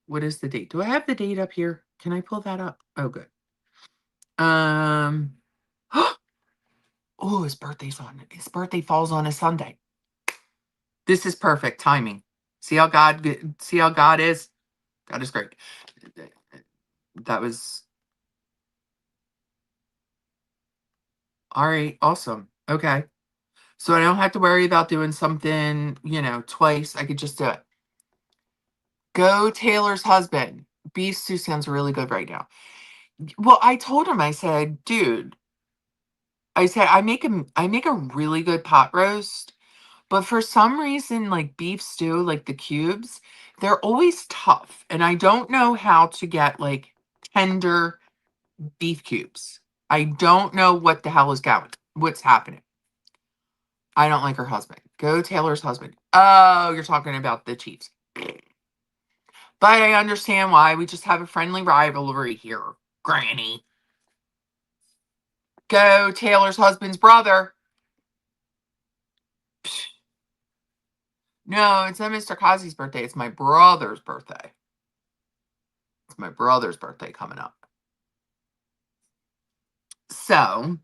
What is the date? Do I have the date up here? Can I pull that up? Oh, good. Um, oh, his birthday falls on a Sunday. This is perfect timing. See how God is? God is great. That was all right, awesome. Okay. So I don't have to worry about doing something, twice. I could just do it. Go Taylor's husband. Beef stew sounds really good right now. Well, I told him, I said, dude, I make a really good pot roast. But for some reason, like beef stew, like the cubes, they're always tough. And I don't know how to get like tender beef cubes. I don't know what the hell is going. What's happening? I don't like her husband. Go Taylor's husband. Oh, you're talking about the Chiefs. But I understand why. We just have a friendly rivalry here, Granny. Go Taylor's husband's brother. No, it's not Mr. Kazi's birthday. It's my brother's birthday. It's my brother's birthday coming up. So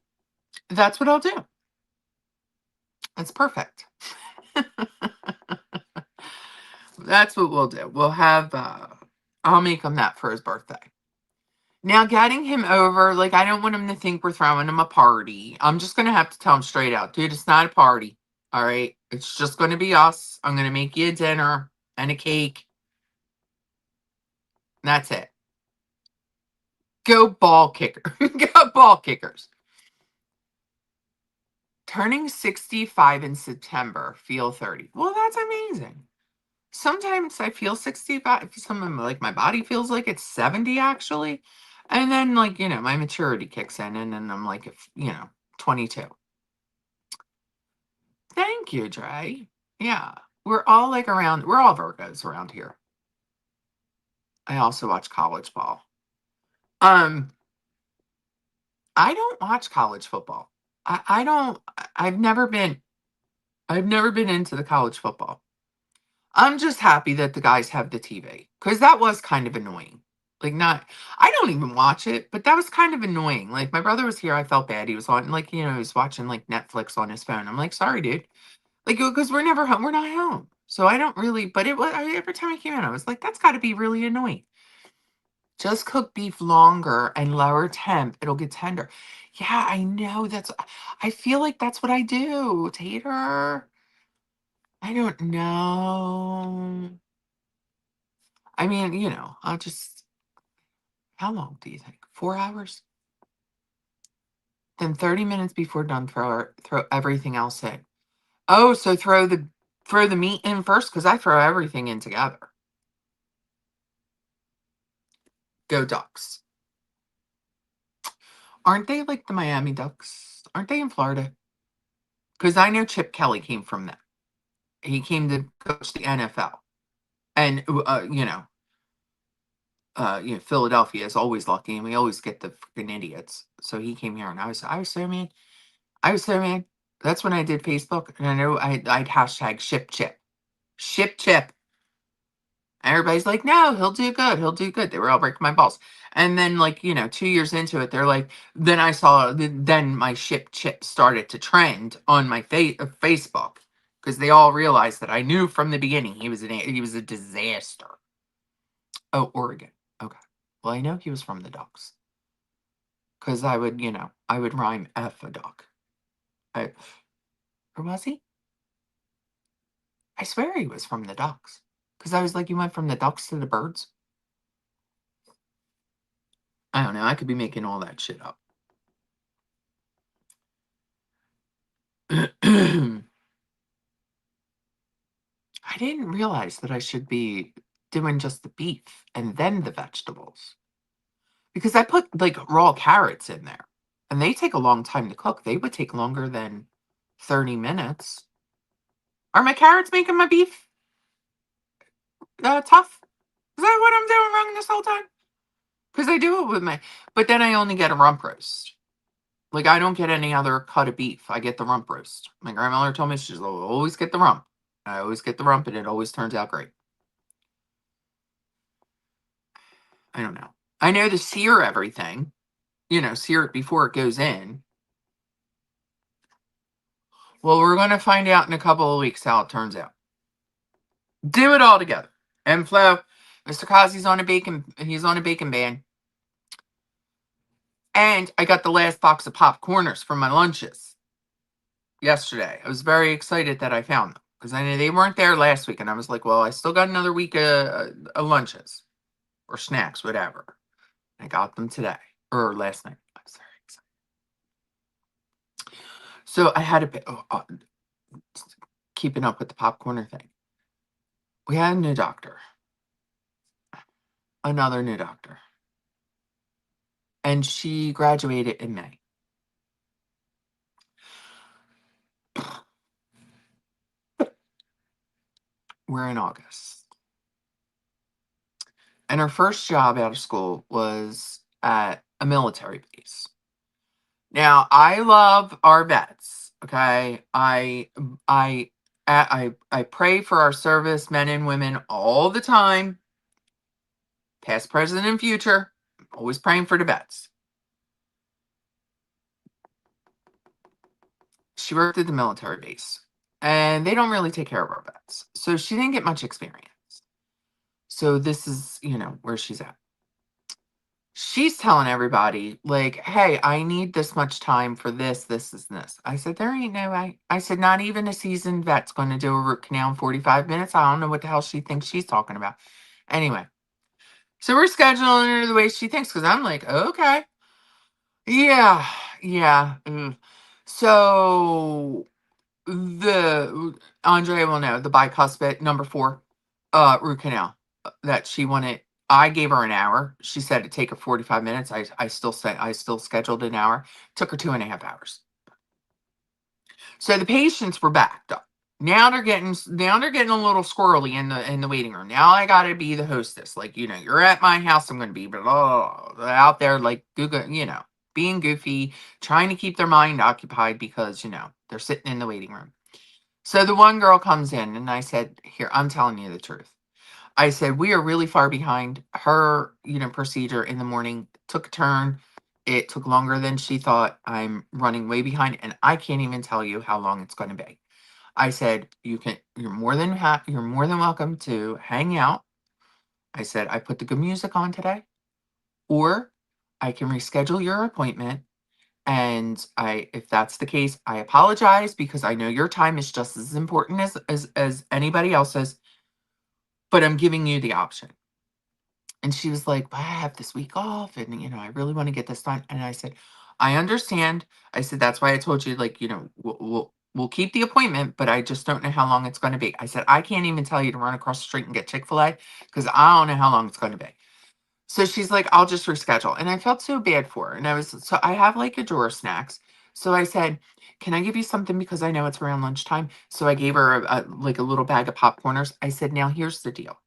that's what I'll do. It's perfect. That's what we'll do. I'll make him that for his birthday. Now, getting him over, like, I don't want him to think we're throwing him a party. I'm just going to have to tell him straight out, dude, it's not a party. All right. It's just going to be us. I'm going to make you a dinner and a cake. That's it. Go ball kicker. Go ball kickers. Turning 65 in September, feel 30. Well, that's amazing. Sometimes I feel 65. Some like my body feels like it's 70 actually. And then like, my maturity kicks in and then I'm like, 22. Thank you, Dre. Yeah. We're all Virgos around here. I also watch college ball. Um, I don't watch college football. I don't I've never been into the college football. I'm just happy that the guys have the TV because that was kind of annoying. Like, not, I don't even watch it, but that was kind of annoying. Like, my brother was here. I felt bad. He was on, like, he was watching like Netflix on his phone. I'm like, sorry, dude. Like, because we're never home. We're not home. So I don't really, but it was, every time I came in, I was like, that's got to be really annoying. Just cook beef longer and lower temp. It'll get tender. Yeah, I know. I feel like that's what I do, Tater. I don't know. I mean, I'll just, how long do you think? 4 hours? Then 30 minutes before done, throw everything else in. Oh, so throw the meat in first because I throw everything in together. Go Ducks. Aren't they like the Miami Ducks? Aren't they in Florida? Because I know Chip Kelly came from them. He came to coach the NFL, and Philadelphia is always lucky, and we always get the freaking idiots. So he came here, and I was so mad. I was so mad. That's when I did Facebook, and I know I'd hashtag ship Chip. Everybody's like, no, he'll do good. He'll do good. They were all breaking my balls. And then, like, 2 years into it, they're like, then I saw, then my ship chip started to trend on my Facebook because they all realized that I knew from the beginning he was a disaster. Oh, Oregon. Okay. Well, I know he was from the Ducks because I would rhyme F a duck. I, or was he? I swear he was from the Ducks because I was like, you went from the Ducks to the Birds. I don't know. I could be making all that shit up. I didn't realize that I should be doing just the beef and then the vegetables because I put like raw carrots in there and they take a long time to cook. They would take longer than 30 minutes. Are my carrots making my beef tough? Is that what I'm doing wrong this whole time? Because I do it with but then I only get a rump roast. Like I don't get any other cut of beef. I get the rump roast. My grandmother told me she's always get the rump. I always get the rump and it always turns out great. I don't know. I know to sear everything, sear it before it goes in. Well, we're going to find out in a couple of weeks how it turns out. Do it all together. And Flo, Mr. Cosby's on a bacon, he's on a bacon ban. And I got the last box of popcorners from my lunches yesterday. I was very excited that I found them because I knew they weren't there last week. And I was like, well, I still got another week of lunches or snacks, whatever. I got them today or last night. I'm sorry. So I had to keeping up with the popcorner thing. We had a new doctor, another new doctor, and she graduated in May. We're in August. And her first job out of school was at a military base. Now, I love our vets, okay? I pray for our service men and women all the time, past, present, and future. Always praying for the vets. She worked at the military base, and they don't really take care of our vets. So she didn't get much experience. So this is, where she's at. She's telling everybody, like, hey, I need this much time for this, and this. I said, there ain't no way. I said, not even a seasoned vet's going to do a root canal in 45 minutes. I don't know what the hell she thinks she's talking about. Anyway, so we're scheduling her the way she thinks because I'm like, okay. Yeah, yeah. So the Andrea will know the bicuspid number 4 root canal that she wanted. I gave her an hour. She said it'd take her 45 minutes. I still scheduled an hour. Took her 2.5 hours. So the patients were backed up. Now they're getting a little squirrely in the waiting room. Now I gotta be the hostess. Like, you're at my house, I'm gonna be out there like Google, being goofy, trying to keep their mind occupied because, they're sitting in the waiting room. So the one girl comes in and I said, here, I'm telling you the truth. I said, we are really far behind. Her, procedure in the morning took a turn. It took longer than she thought. I'm running way behind and I can't even tell you how long it's going to be. I said, you're more than welcome to hang out. I said, I put the good music on today, or I can reschedule your appointment. And if that's the case, I apologize because I know your time is just as important as anybody else's, but I'm giving you the option. And she was like, "But I have this week off, and I really want to get this done." And I said, "I understand." I said, "That's why I told you, like, we'll keep the appointment, but I just don't know how long it's going to be." I said, "I can't even tell you to run across the street and get Chick-fil-A because I don't know how long it's going to be." So she's like, "I'll just reschedule." And I felt so bad for her. And I have like a drawer of snacks. So I said, "Can I give you something because I know it's around lunchtime?" So I gave her like a little bag of popcorners. I said, "Now here's the deal."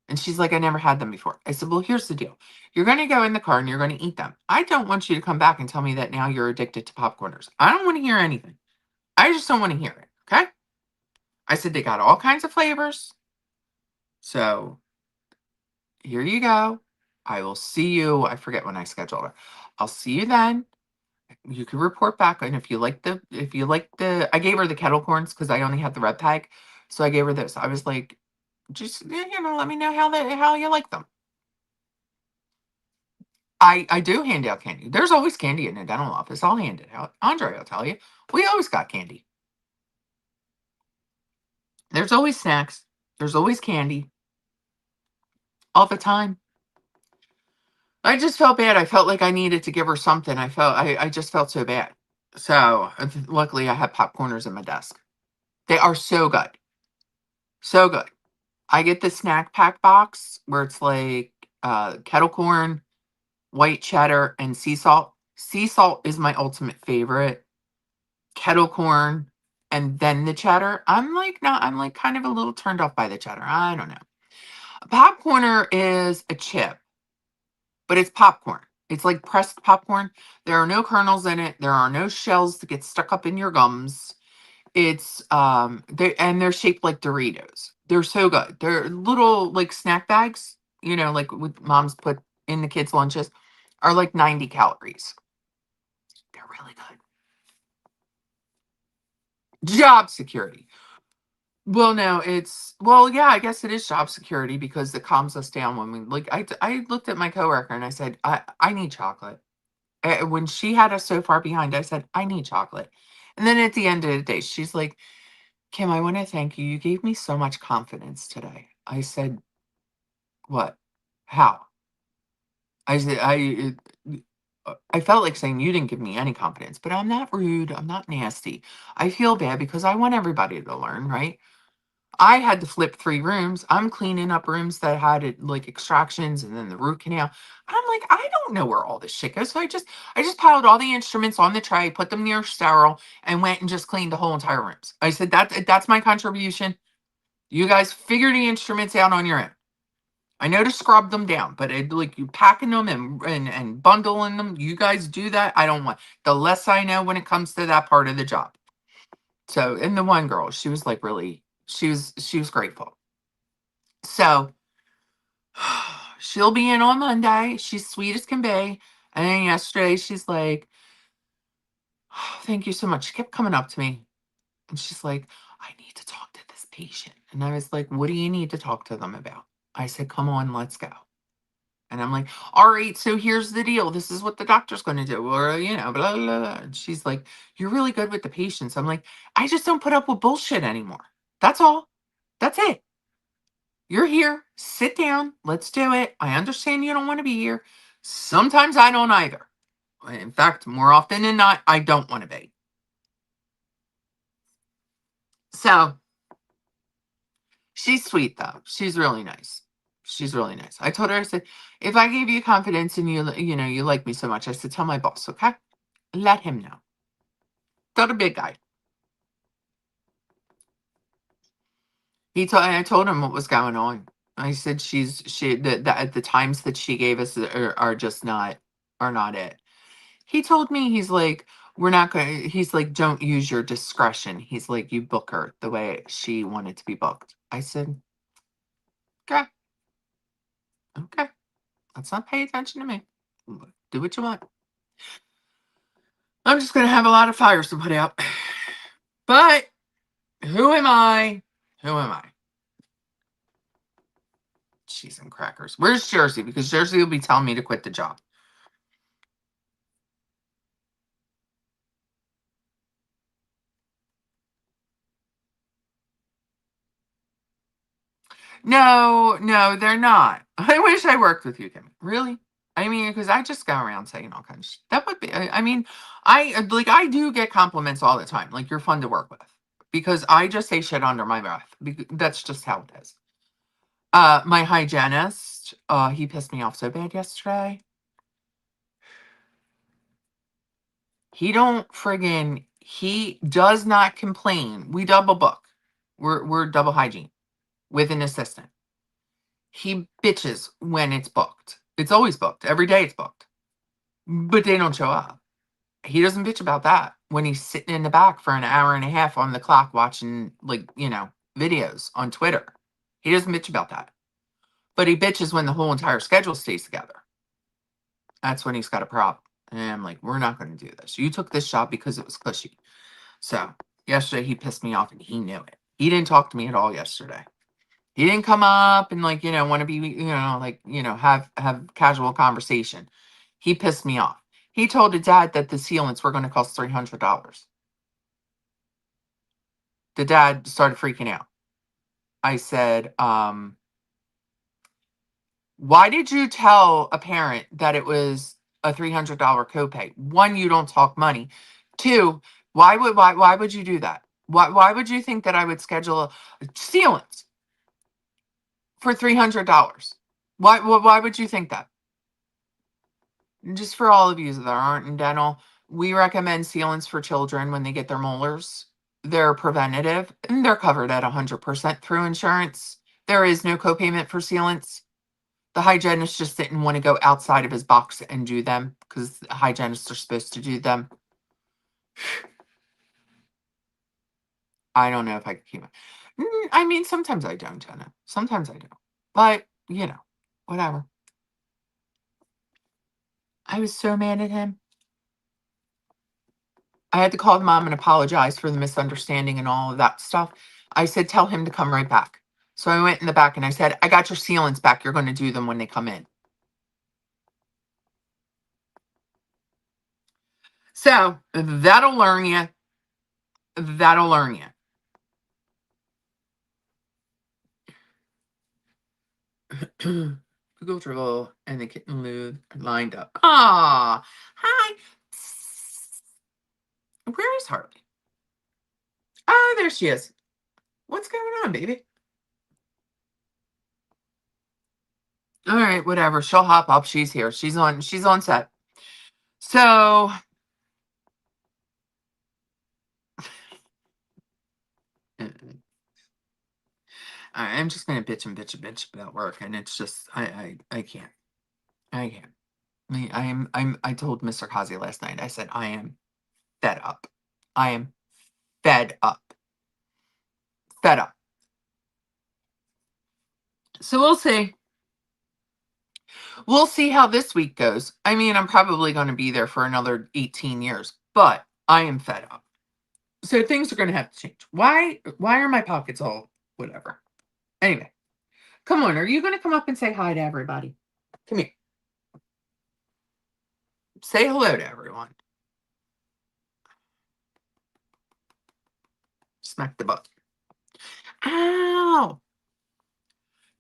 And she's like, "I never had them before." I said, "Well, here's the deal. You're going to go in the car and you're going to eat them. I don't want you to come back and tell me that now you're addicted to popcorners. I don't want to hear anything. I just don't want to hear it. Okay?" I said, "They got all kinds of flavors. So here you go. I will see you." I forget when I scheduled her. "I'll see you then. You can report back. And I gave her the kettle corns because I only had the red pack. So I gave her this. I was like, just, let me know how you like them." I do hand out candy. There's always candy in the dental office. I'll hand it out. Andre will tell you. We always got candy. There's always snacks. There's always candy all the time. I just felt bad. I felt like I needed to give her something. I just felt so bad. So luckily I have popcorners in my desk. They are so good. So good. I get the snack pack box where it's like kettle corn, white cheddar, and sea salt. Sea salt is my ultimate favorite. Kettle corn, and then the cheddar. I'm like kind of a little turned off by the cheddar. I don't know. A popcorner is a chip, but it's popcorn. It's like pressed popcorn. There are no kernels in it. There are no shells to get stuck up in your gums. They're shaped like Doritos. They're so good. They're little like snack bags, like with moms put in the kids' lunches, are like 90 calories. They're really good. Job security. Well, no, yeah, I guess it is job security because it calms us down when we like. I looked at my coworker and I said, I need chocolate. When she had us so far behind, I said, I need chocolate. And then at the end of the day, she's like, "Kim, I want to thank you. You gave me so much confidence today." I said, "What? How?" I said, I felt like saying you didn't give me any confidence, but I'm not rude. I'm not nasty. I feel bad because I want everybody to learn, right? I had to flip 3 rooms. I'm cleaning up rooms that had like extractions and then the root canal. I'm like, I don't know where all this shit goes. So I just piled all the instruments on the tray, put them near sterile, and went and just cleaned the whole entire rooms. I said that's my contribution. You guys figure the instruments out on your own. I know to scrub them down, but like you packing them and bundling them, you guys do that. I don't want the less I know when it comes to that part of the job. So, and the one girl, she was like really, she was grateful. So she'll be in on Monday. She's sweet as can be. And then yesterday, she's like, "Oh, thank you so much." She kept coming up to me and she's like, "I need to talk to this patient." And I was like, "What do you need to talk to them about?" I said, "Come on, let's go." And I'm like, "All right, so here's the deal. This is what the doctor's going to do." Or, blah, blah, blah. And she's like, "You're really good with the patients." I'm like, "I just don't put up with bullshit anymore. That's all. That's it. You're here. Sit down. Let's do it. I understand you don't want to be here. Sometimes I don't either. In fact, more often than not, I don't want to be." So she's sweet though. She's really nice. She's really nice. I told her, I said, "If I gave you confidence and you like me so much," I said, "Tell my boss, okay? Let him know." Tell the big guy. I told him what was going on. I said the times that she gave us are just not are not it. He told me, he's like, "We're not going to," he's like, "Don't use your discretion." He's like, "You book her the way she wanted to be booked." I said, "Okay, okay. Let's not pay attention to me. Do what you want. I'm just going to have a lot of fires to put out." But Who am I? Who am I? Cheese and crackers. Where's Jersey? Because Jersey will be telling me to quit the job. No, no, they're not. I wish I worked with you, Kim. Really? I mean, because I just go around saying all kinds of shit. That would be, I mean, I do get compliments all the time. Like, you're fun to work with because I just say shit under my breath. That's just how it is. My hygienist, he pissed me off so bad yesterday. He does not complain. We double book. We're double hygiene with an assistant. He bitches when it's booked. It's always booked. Every day it's booked. But they don't show up. He doesn't bitch about that when he's sitting in the back for an hour and a half on the clock watching, like, videos on Twitter. He doesn't bitch about that. But he bitches when the whole entire schedule stays together. That's when he's got a problem. And I'm like, we're not going to do this. You took this job because it was cushy. So yesterday he pissed me off and he knew it. He didn't talk to me at all yesterday. He didn't come up and, like, want to be, like, have casual conversation. He pissed me off. He told the dad that the sealants were going to cost $300. The dad started freaking out. I said, why did you tell a parent that it was a $300 copay? One, you don't talk money. Two, why would you do that? Why would you think that I would schedule a sealants for $300? Why would you think that? Just for all of you that aren't in dental, we recommend sealants for children when they get their molars. They're preventative and they're covered at 100% through insurance. There is no copayment for sealants. The hygienist just didn't want to go outside of his box and do them because hygienists are supposed to do them. I don't know if I could keep it. I mean, sometimes I don't, Jenna. Sometimes I don't. But, whatever. I was so mad at him. I had to call the mom and apologize for the misunderstanding and all of that stuff. I said, tell him to come right back. So I went in the back and I said, I got your sealants back. You're going to do them when they come in. So that'll learn you. That'll learn you. Google dribble and the kitten Lou lined up. Ah, hi. Where is Harley? Oh, there she is. What's going on, baby? All right, whatever. She'll hop up. She's here. She's on set. So I'm just gonna bitch and bitch and bitch about work, and it's just I can't. I can't. I told Mr. Kazi last night. I said I am fed up. I am fed up. Fed up. So we'll see. We'll see how this week goes. I mean, I'm probably going to be there for another 18 years, but I am fed up. So things are going to have to change. Why are my pockets all whatever? Anyway, come on. Are you going to come up and say hi to everybody? Come here. Say hello to everyone. Smack the butt. Ow.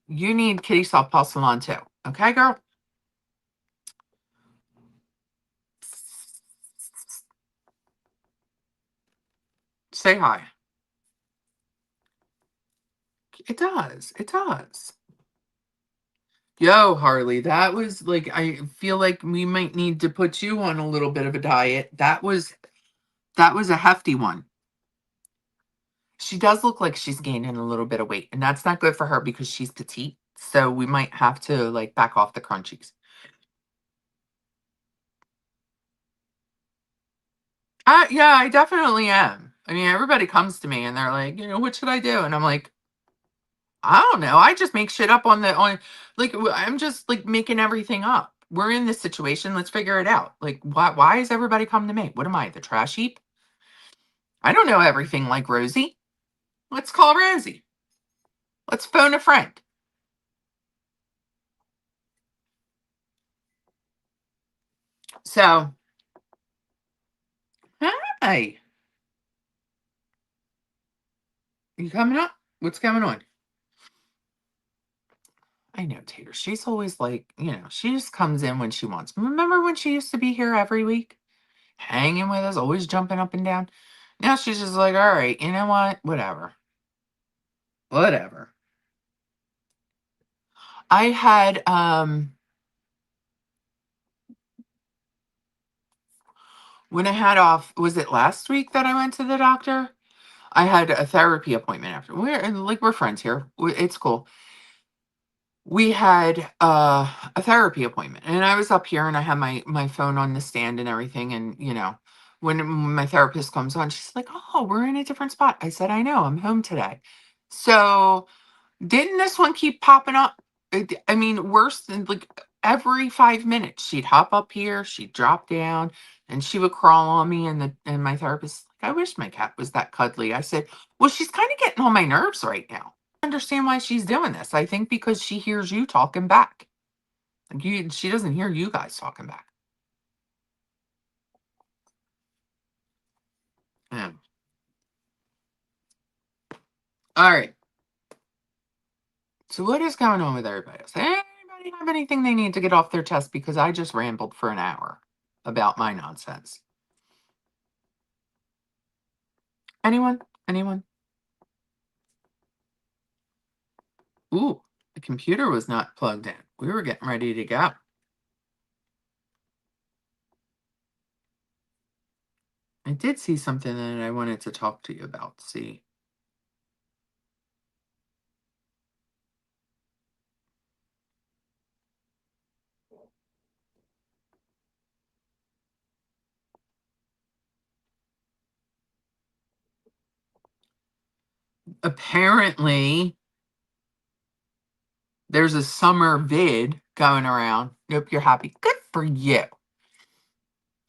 You need kitty soft porcelain too. Okay, girl? Say hi. It does. It does. Yo, Harley, that was like, I feel like we might need to put you on a little bit of a diet. That was a hefty one. She does look like she's gaining a little bit of weight, and that's not good for her because she's petite. So we might have to, like, back off the crunchies. Yeah, I definitely am. I mean, everybody comes to me and they're like, what should I do? And I'm like, I don't know. I just make shit up on like, I'm just like making everything up. We're in this situation. Let's figure it out. Like, why is everybody coming to me? What am I, the trash heap? I don't know everything like Rosie. Let's call Rosie. Let's phone a friend. So, hi, you coming up? What's going on? I know Tater. She's always like, she just comes in when she wants. Remember when she used to be here every week, hanging with us, always jumping up and down? Now she's just like, all right, you know what? Whatever. Whatever. I had when I had off, was it last week that I went to the doctor? I had a therapy appointment after. We're friends here. It's cool. We had a therapy appointment, and I was up here, and I had my phone on the stand and everything, and when my therapist comes on, she's like, "Oh, we're in a different spot." I said, "I know, I'm home today." So didn't this one keep popping up? I mean, worse than like every 5 minutes, she'd hop up here, she'd drop down, and she would crawl on me. And my therapist, like, I wish my cat was that cuddly. I said, well, she's kind of getting on my nerves right now. I understand why she's doing this. I think because she hears you talking back. She doesn't hear you guys talking back. Yeah. All right. So what is going on with everybody else? Anybody have anything they need to get off their chest? Because I just rambled for an hour about my nonsense. Anyone? Anyone? Ooh, the computer was not plugged in. We were getting ready to go. I did see something that I wanted to talk to you about. See, apparently there's a summer vid going around. Hope you're happy. Good for you.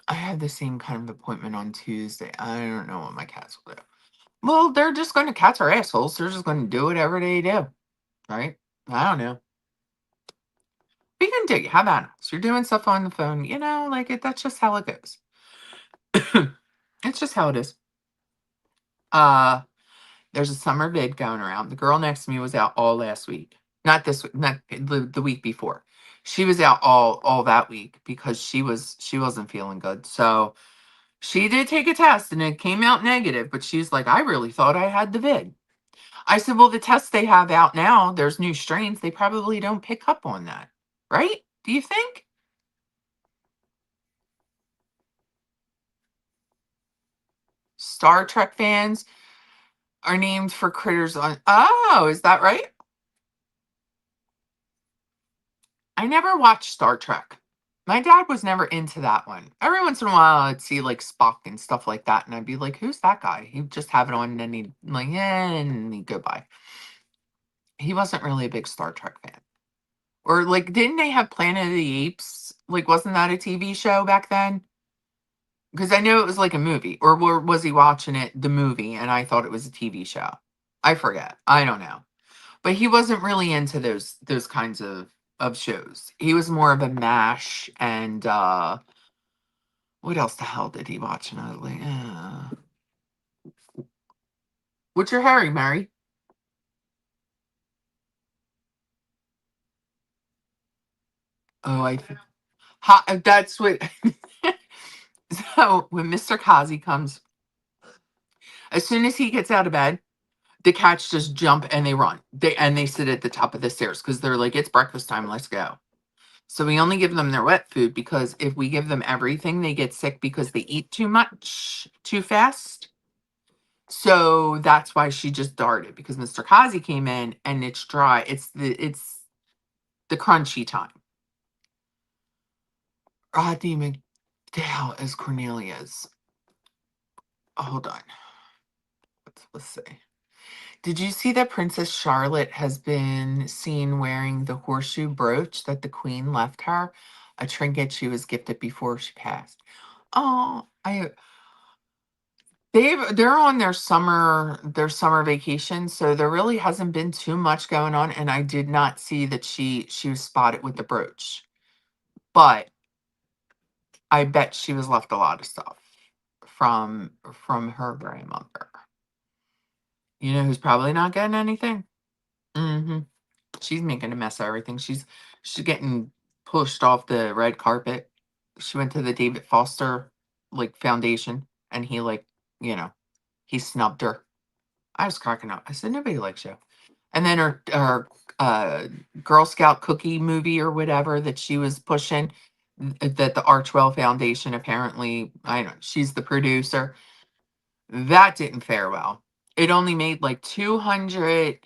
I had the same kind of appointment on Tuesday. I don't know what my cats will do. Well, they're just going to, cats are assholes. They're just going to do whatever they do, right? I don't know. We can do. You have animals. You're doing stuff on the phone. Like that's just how it goes. It's just how it is. Uh, there's a summer vid going around. The girl next to me was out all last week. Not this week, not the week before. She was out all that week because she wasn't feeling good. So she did take a test and it came out negative, but she's like, I really thought I had the vid. I said, well, the tests they have out now, there's new strains. They probably don't pick up on that. Right? Do you think? Star Trek fans are named for critters on. Oh, is that right? I never watched Star Trek. My dad was never into that one. Every once in a while, I'd see like Spock and stuff like that, and I'd be like, "Who's that guy?" He'd just have it on, and then he'd like, "Yeah," and he'd go by. He wasn't really a big Star Trek fan. Or like, didn't they have Planet of the Apes? Like, wasn't that a TV show back then? Because I know it was like a movie, or was he watching it the movie, and I thought it was a TV show? I forget. I don't know. But he wasn't really into those kinds of shows. He was more of a MASH and what else the hell did he watch? And I was like, what's your Harry, Mary? Oh, that's what. So when Mr. Kazi comes, as soon as he gets out of bed, the cats just jump and they run. They sit at the top of the stairs because they're like, it's breakfast time. Let's go. So we only give them their wet food because if we give them everything, they get sick because they eat too much too fast. So that's why she just darted because Mr. Kazi came in and it's dry. It's the crunchy time. Rodney McDowell as Cornelius. Hold on. Let's see. Did you see that Princess Charlotte has been seen wearing the horseshoe brooch that the Queen left her? A trinket she was gifted before she passed. Oh, I they're on their summer vacation, so there really hasn't been too much going on, and I did not see that she was spotted with the brooch. But I bet she was left a lot of stuff from her grandmother. You know who's probably not getting anything? Mhm. She's making a mess of everything. She's getting pushed off the red carpet. She went to the David Foster, like, foundation, and he, like, you know, he snubbed her. I was cracking up. I said, "Nobody likes you." And then uh, Girl Scout cookie movie or whatever that she was pushing, that the Archwell Foundation apparently, I don't know, she's the producer. That didn't fare well. It only made like 200,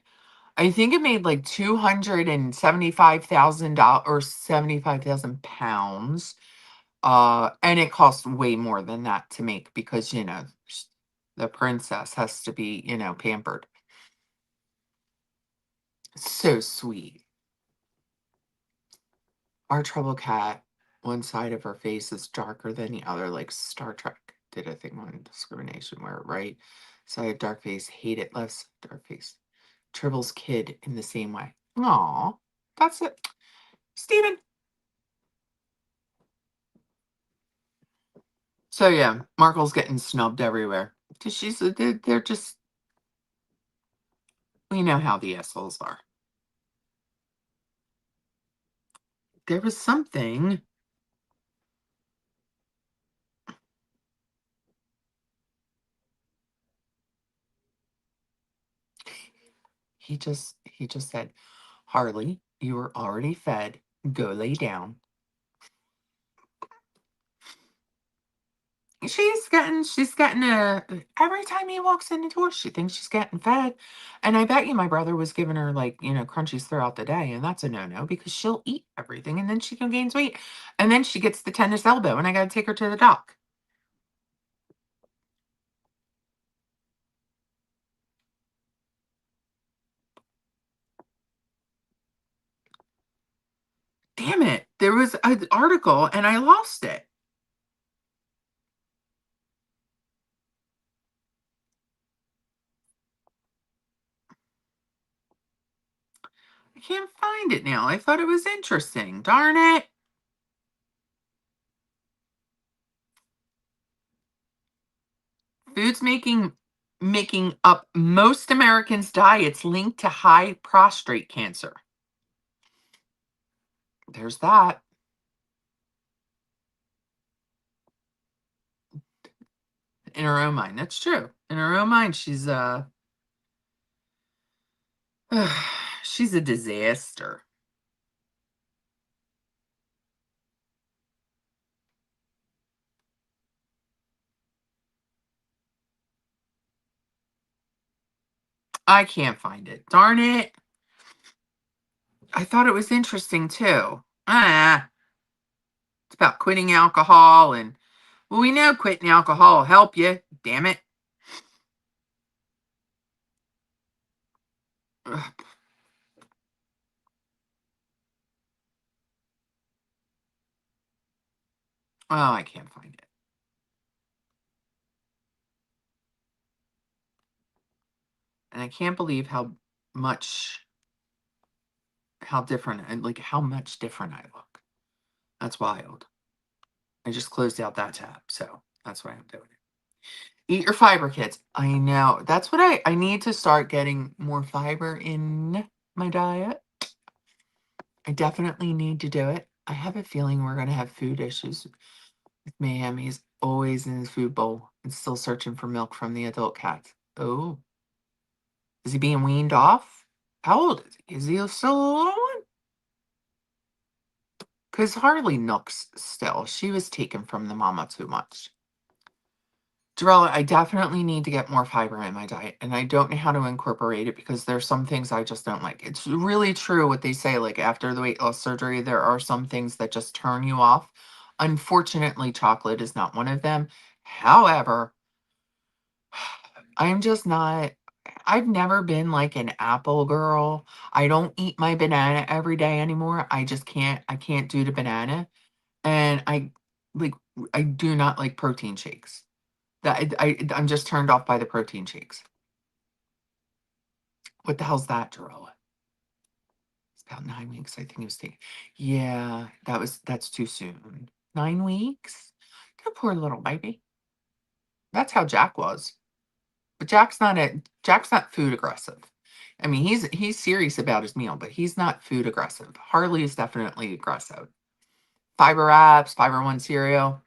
I think it made like $275,000 or 75,000 pounds. And it cost way more than that to make because, the princess has to be, pampered. So sweet. Our trouble cat, one side of her face is darker than the other, like Star Trek did a thing on discrimination where, right? Side dark face, hate it, less dark face. Tribble's kid in the same way. Aw, that's it. Steven. So yeah, Markle's getting snubbed everywhere. Because they're just, we know how the assholes are. There was something. He just said, Harley, you were already fed. Go lay down. She's getting every time he walks in the door, she thinks she's getting fed. And I bet you my brother was giving her, like, crunchies throughout the day, and that's a no-no because she'll eat everything and then she can gain weight. And then she gets the tennis elbow and I gotta take her to the doc. Damn it. There was an article and I lost it. I can't find it now. I thought it was interesting. Darn it. Foods making up most Americans' diets linked to high prostate cancer. There's that. In her own mind. That's true. In her own mind, she's a disaster. I can't find it. Darn it. I thought it was interesting too. It's about quitting alcohol, and well, we know quitting alcohol will help you. Damn it. Ugh. Oh, I can't find it. And I can't believe much how different and like how much different I look. That's wild. I just closed out that tab, so that's why I'm doing it. Eat your fiber, kids. I know. That's what I need to start getting more fiber in my diet. I definitely need to do it. I have a feeling we're gonna have food issues with Mayhem. He's always in his food bowl and still searching for milk from the adult cats. Oh, is he being weaned off? How old is he? Is he still a little one? Because Harley nooks still. She was taken from the mama too much. Jarella, I definitely need to get more fiber in my diet, and I don't know how to incorporate it because there's some things I just don't like. It's really true what they say, like after the weight loss surgery, there are some things that just turn you off. Unfortunately, chocolate is not one of them. However, I'm just not, I've never been like an apple girl. I don't eat my banana every day anymore. I can't do the banana. And I do not like protein shakes. I'm just turned off by the protein shakes. What the hell's that, Jarella? It's about 9 weeks, I think he was taking. Yeah, that's too soon. 9 weeks? That poor little baby. That's how Jack was. But Jack's not food aggressive. I mean, he's serious about his meal, but he's not food aggressive. Harley is definitely aggressive. Fiber apps, Fiber One cereal.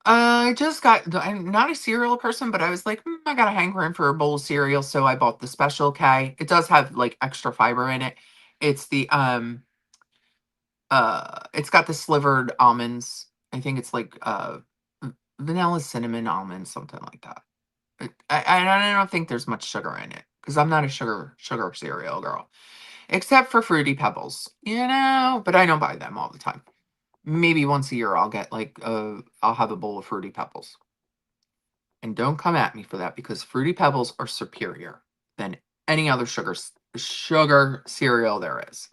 I just got. I'm not a cereal person, but I was like, I got a hankering for a bowl of cereal, so I bought the Special K. It does have like extra fiber in it. It's the it's got the slivered almonds. I think it's like vanilla cinnamon almonds, something like that. I don't think there's much sugar in it because I'm not a sugar cereal girl, except for Fruity Pebbles, But I don't buy them all the time. Maybe once a year I'll get like I'll have a bowl of Fruity Pebbles. And don't come at me for that because Fruity Pebbles are superior than any other sugar cereal there is.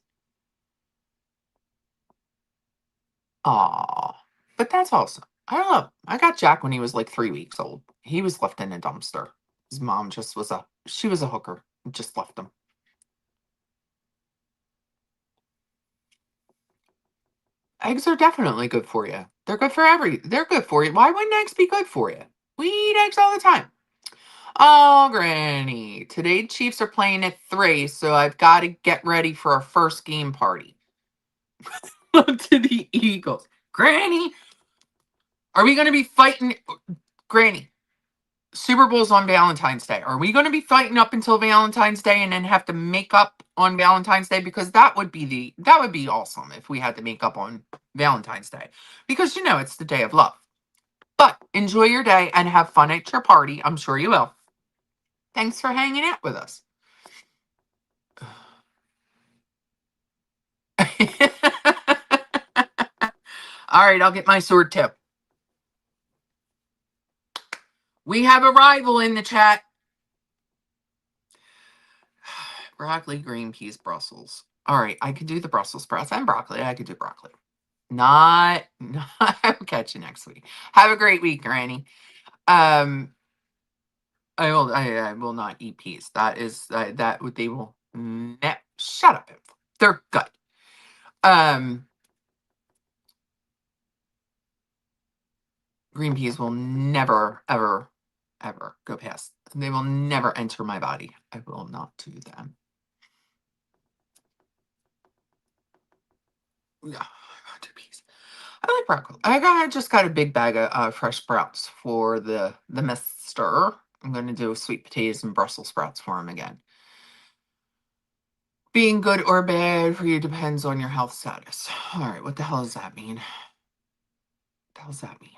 Aw, but that's awesome. I don't know. I got Jack when he was like 3 weeks old. He was left in a dumpster. His mom just she was a hooker. Just left him. Eggs are definitely good for you. They're good for you. Why wouldn't eggs be good for you? We eat eggs all the time. Oh, Granny. Today Chiefs are playing at 3, so I've got to get ready for our first game party. To the Eagles. Granny, are we going to be fighting? Granny, Super Bowl's on Valentine's Day. Are we going to be fighting up until Valentine's Day and then have to make up on Valentine's Day? Because that would be awesome if we had to make up on Valentine's Day. Because it's the day of love. But enjoy your day and have fun at your party. I'm sure you will. Thanks for hanging out with us. All right, I'll get my sword tip. We have a rival in the chat. Broccoli, green peas, Brussels. All right, I could do the Brussels sprouts and broccoli. I could do broccoli. Not. I will catch you next week. Have a great week, Granny. Um, I will not eat peas. That is that they will. Shut up. They're good. Um, green peas will never, ever, ever go past. They will never enter my body. I will not do them. Yeah, I do peas. I like broccoli. I just got a big bag of fresh sprouts for the mister. I'm going to do sweet potatoes and Brussels sprouts for him again. Being good or bad for you depends on your health status. All right, what the hell does that mean? What the hell does that mean?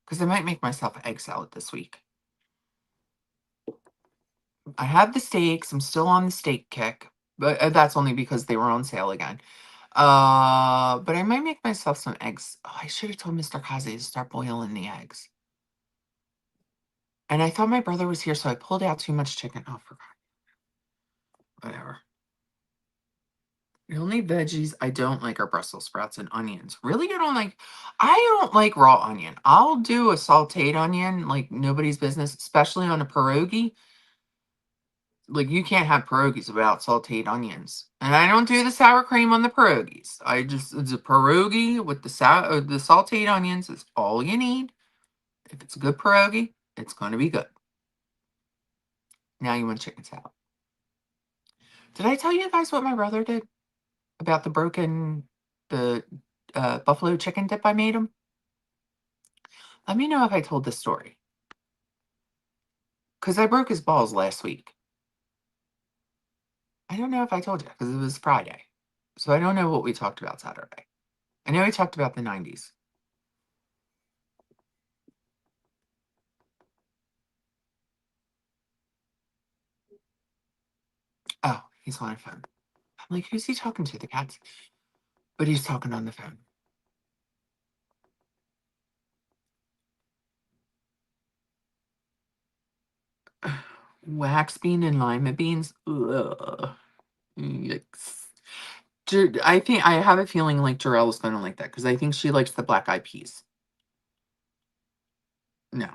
Because I might make myself an egg salad this week. I have the steaks. I'm still on the steak kick, but that's only because they were on sale again. But I might make myself some eggs. Oh, I should have told Mr. Kazi to start boiling the eggs. And I thought my brother was here, so I pulled out too much chicken. Oh, forgot. Whatever. The only veggies I don't like are Brussels sprouts and onions. Really, I don't like raw onion. I'll do a sauteed onion like nobody's business, especially on a pierogi. Like, you can't have pierogies without sauteed onions. And I don't do the sour cream on the pierogies. It's a pierogi with the sauteed onions is all you need. If it's a good pierogi, it's going to be good. Now you want chicken salad. Did I tell you guys what my brother did about the buffalo chicken dip I made him? Let me know if I told this story. Because I broke his balls last week. I don't know if I told you because it was Friday. So I don't know what we talked about Saturday. I know we talked about the 90s. Oh, he's on a phone. I'm like, who's he talking to? The cats? But he's talking on the phone. Wax bean and lima beans. Ugh. Yikes. I have a feeling like Jarell is going to like that because I think she likes the black eyed peas. No.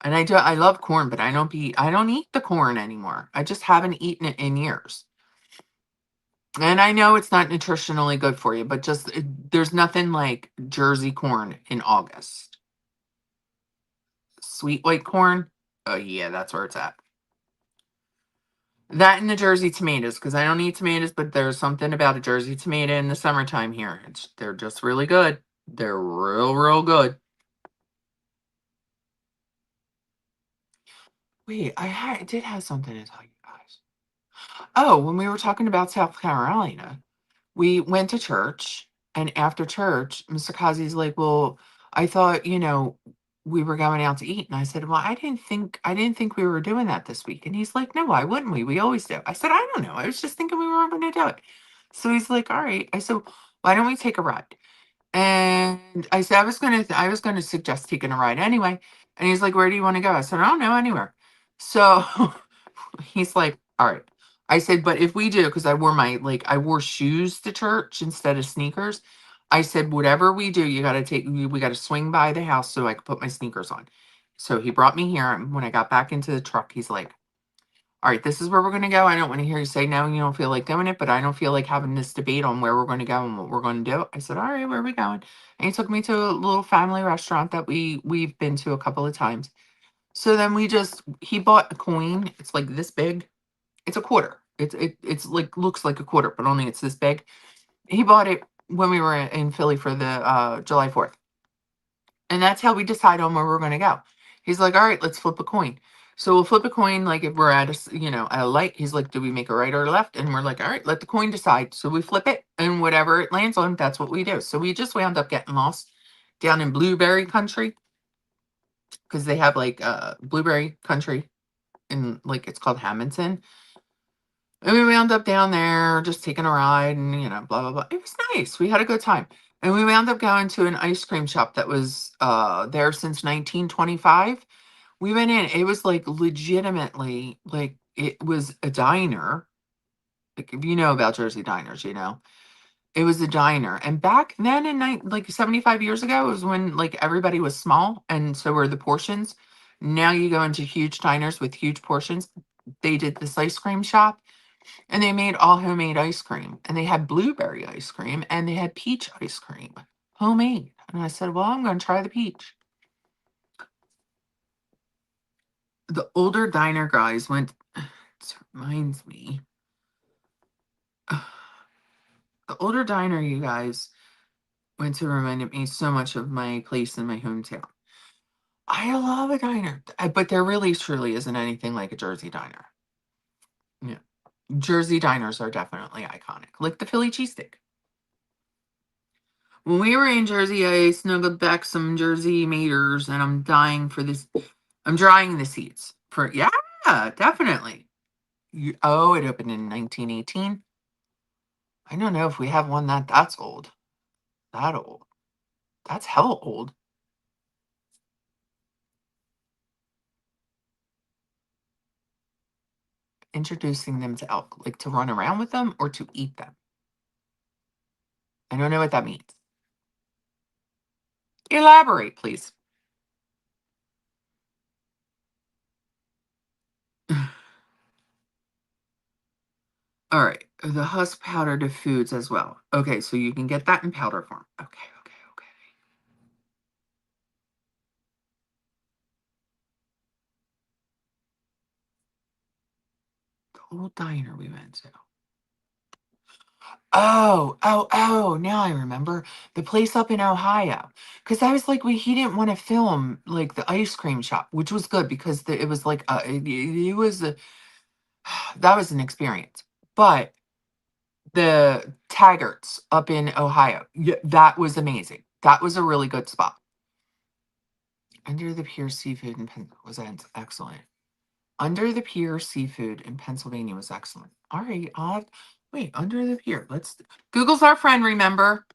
And I love corn, but I don't eat the corn anymore. I just haven't eaten it in years. And I know it's not nutritionally good for you, but there's nothing like Jersey corn in August. Sweet white corn. Oh yeah, that's where it's at. That and the Jersey tomatoes, because I don't eat tomatoes, but there's something about a Jersey tomato in the summertime here. They're just really good. They're real, real good. Wait, I did have something to tell you guys. Oh, when we were talking about South Carolina, we went to church, and after church, Mr. Kazi's like, "Well, I thought, we were going out to eat." And I said, "Well, I didn't think we were doing that this week." And he's like, "No, why wouldn't we? We always do." I said, "I don't know. I was just thinking we were going to do it." So he's like, "All right." I said, "Why don't we take a ride?" And I said, I was gonna suggest taking a ride anyway. And he's like, "Where do you want to go?" I said, "I don't know, anywhere." So he's like, "All right." I said, "But if we do, because I wore shoes to church instead of sneakers." I said, "Whatever we do, we got to swing by the house so I could put my sneakers on." So he brought me here. And when I got back into the truck, he's like, "All right, this is where we're going to go. I don't want to hear you say no, you don't feel like doing it, but I don't feel like having this debate on where we're going to go and what we're going to do." I said, "All right, where are we going?" And he took me to a little family restaurant that we've been to a couple of times. So then he bought a coin. It's like this big. It's a quarter. It's like looks like a quarter, but only it's this big. He bought it when we were in Philly for the July 4th. And that's how we decide on where we're going to go. He's like, "All right, let's flip a coin." So we'll flip a coin like if we're at a light. He's like, "Do we make a right or a left?" And we're like, "All right, let the coin decide." So we flip it, and whatever it lands on, that's what we do. So we just wound up getting lost down in blueberry country, because they have like blueberry country in, like, it's called Hamilton. And we wound up down there just taking a ride, and, blah, blah, blah. It was nice. We had a good time. And we wound up going to an ice cream shop that was there since 1925. We went in. It was like legitimately, like, it was a diner. Like, if you know about Jersey diners, it was a diner. And back then, like 75 years ago, it was when like everybody was small, and so were the portions. Now you go into huge diners with huge portions. They did this ice cream shop, and they made all homemade ice cream. And they had blueberry ice cream, and they had peach ice cream, homemade. And I said, "Well, I'm going to try the peach." The older diner guys went, this reminds me, the older diner you guys went to reminded me so much of my place in my hometown. I love a diner, but there really truly isn't anything like a Jersey diner. Yeah. Jersey diners are definitely iconic, like the Philly cheesesteak. When we were in Jersey, I snuggled back some Jersey maters, and I'm dying for this. I'm drying the seats for, yeah, definitely. Oh, it opened in 1918. I don't know if we have one that's old. That old. That's hell old. Introducing them to elk, like to run around with them or to eat them. I don't know what that means. Elaborate, please. All right, the husk powder to foods as well. Okay, so you can get that in powder form. Okay, okay, okay. The old diner we went to. Oh, oh, oh, now I remember. The place up in Ohio. Because I was like, he didn't want to film like the ice cream shop, which was good because it was like, it was that was an experience. But the Taggarts up in Ohio, yeah, that was amazing. That was a really good spot. Under the Pier Seafood in was excellent. Under the Pier Seafood in Pennsylvania was excellent. All right, wait, Under the Pier. Google's our friend, remember?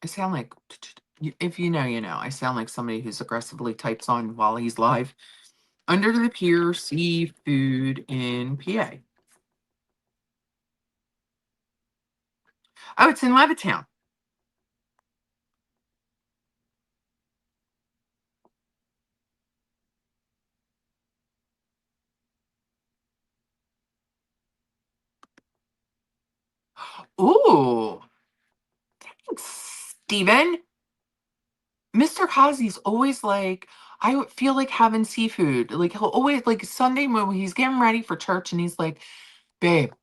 I sound like, if you know, you know. I sound like somebody who's aggressively types on while he's live. Under the Pier Seafood in PA. Oh, it's in Levittown. Steven. Mr. Kazi's always like, I feel like having seafood. Like he'll always like Sunday when he's getting ready for church and he's like, babe,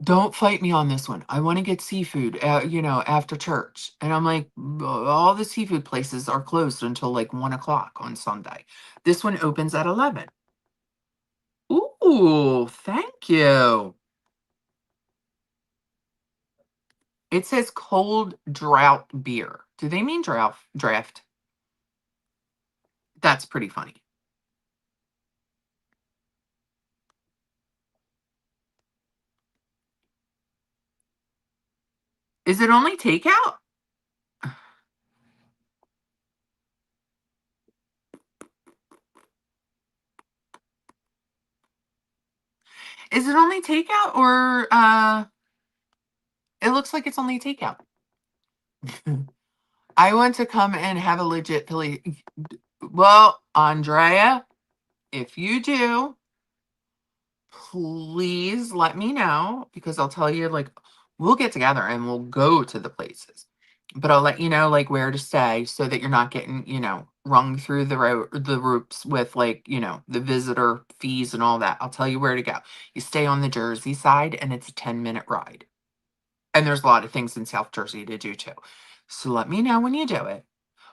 don't fight me on this one. I want to get seafood, after church. And I'm like, All the seafood places are closed until like 1 o'clock on Sunday. This one opens at 11." Ooh, thank you. It says cold drought beer. Do they mean draft? That's pretty funny. Is it only takeout? Is it only takeout or it looks like it's only takeout. I want to come and have a legit Philly. Well, Andrea, if you do, please let me know because I'll tell you, like, we'll get together and we'll go to the places. But I'll let you know, like, where to stay so that you're not getting, rung through the ropes with, like, the visitor fees and all that. I'll tell you where to go. You stay on the Jersey side and it's a 10-minute ride. And there's a lot of things in South Jersey to do too. So let me know when you do it.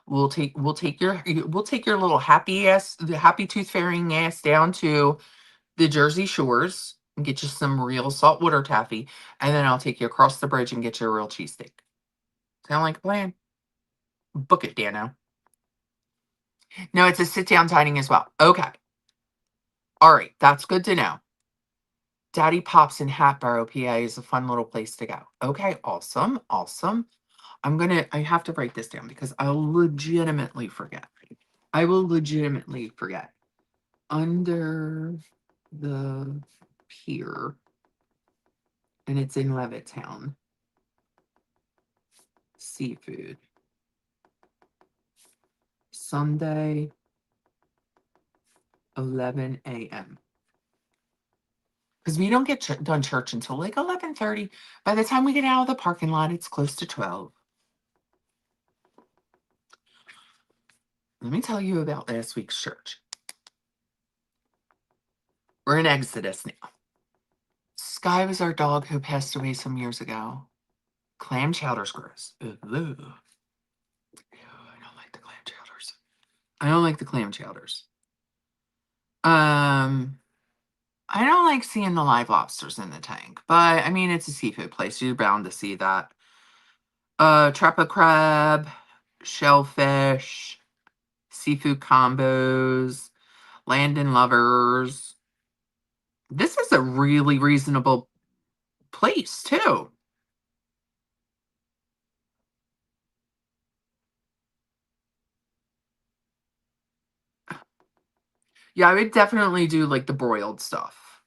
We'll take your little the happy tooth fairying ass down to the Jersey Shores and get you some real saltwater taffy, and then I'll take you across the bridge and get you a real cheesesteak. Sound like a plan? Book it, Dano. No, it's a sit down dining as well. Okay. All right, that's good to know. Daddy Pops in Hatboro, PA is a fun little place to go. Okay, awesome, awesome. I have to write this down because I'll legitimately forget. I will legitimately forget. Under the pier, and it's in Levittown. Seafood. Sunday, 11 a.m. Because we don't get done church until like 11:30. By the time we get out of the parking lot, it's close to 12. Let me tell you about last week's church. We're in Exodus now. Sky was our dog who passed away some years ago. Clam chowder's gross. Ugh. Ew, I don't like the clam chowders. I don't like the clam chowders. I don't like seeing the live lobsters in the tank, but I mean, it's a seafood place. You're bound to see that. Trappa crab, shellfish, seafood combos, Landon lovers. This is a really reasonable place, too. Yeah, I would definitely do like the broiled stuff.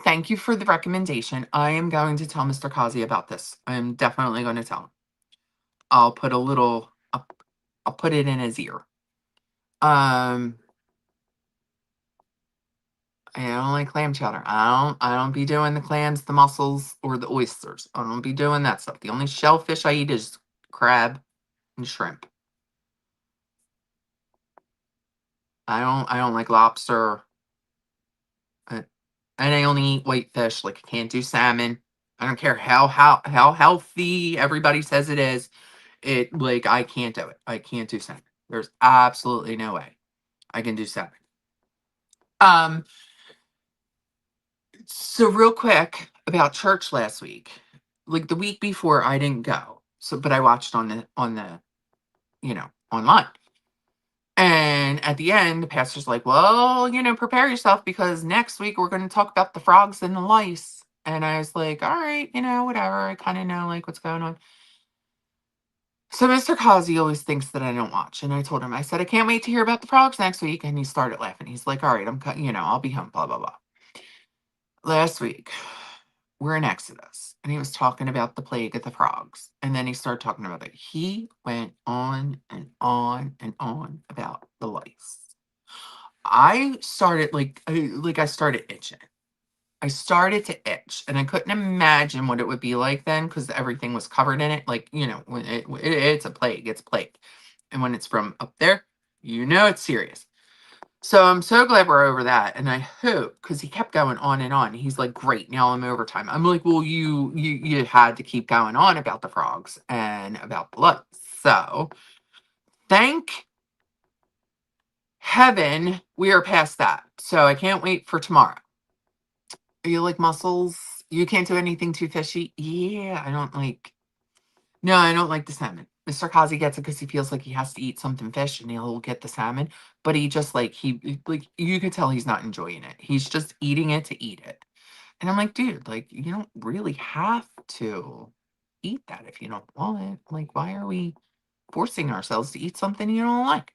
Thank you for the recommendation. I am going to tell Mr. Kazi about this. I'm definitely going to tell him. I'll put a little, I'll put it in his ear. Um, I don't like clam chowder. I don't be doing the clams, the mussels, or the oysters. I don't be doing that stuff. The only shellfish I eat is crab and shrimp. I don't like lobster. uh, And I only eat white fish. Like I can't do salmon. I don't care how healthy everybody says it is. It like I can't do it. I can't do salmon. There's absolutely no way I can do salmon. Um, so real quick about church last week. Like the week before I didn't go. So but I watched on the online. And at the end, the pastor's like, well, prepare yourself because next week we're going to talk about the frogs and the lice. And I was like, all right, whatever. I kind of know like what's going on. So Mr. Kazi always thinks that I don't watch. And I told him, I said, I can't wait to hear about the frogs next week. And he started laughing. He's like, all right, I'll be home, blah, blah, blah. Last week, we're in Exodus. And he was talking about the plague of the frogs. And then he started talking about it. He went on and on and on about the lice. I started I started itching. I started to itch, and I couldn't imagine what it would be like then because everything was covered in it. Like, when it's a plague, it's a plague. And when it's from up there, it's serious. So I'm so glad we're over that, and I hope because he kept going on and on. He's like, "Great, now I'm overtime." I'm like, "Well, you had to keep going on about the frogs and about the lotus." So thank heaven we are past that. So I can't wait for tomorrow. You like mussels? You can't do anything too fishy? Yeah, I don't like. No, I don't like the salmon. Mr. Kazi gets it because he feels like he has to eat something fish and he'll get the salmon. But he just like you could tell he's not enjoying it. He's just eating it to eat it. And I'm like, dude, like you don't really have to eat that if you don't want it. Like, why are we forcing ourselves to eat something you don't like?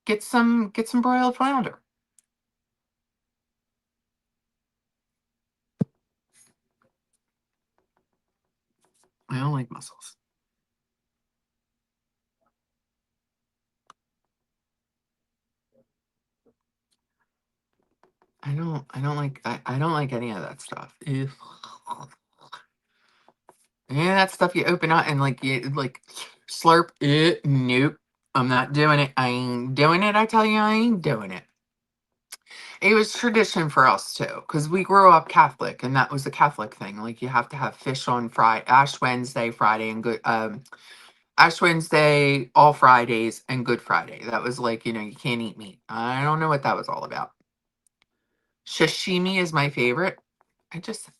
Get some broiled flounder. I don't like mussels. I don't like any of that stuff. Ew. Yeah, that stuff you open up and like you like slurp it. Nope. I'm not doing it. I ain't doing it. I tell you, I ain't doing it. It was tradition for us too, because we grew up Catholic, and that was a Catholic thing. Like you have to have fish on Friday, Ash Wednesday, Friday, and good Ash Wednesday, all Fridays, and Good Friday. That was like you can't eat meat. I don't know what that was all about. Sashimi is my favorite. I just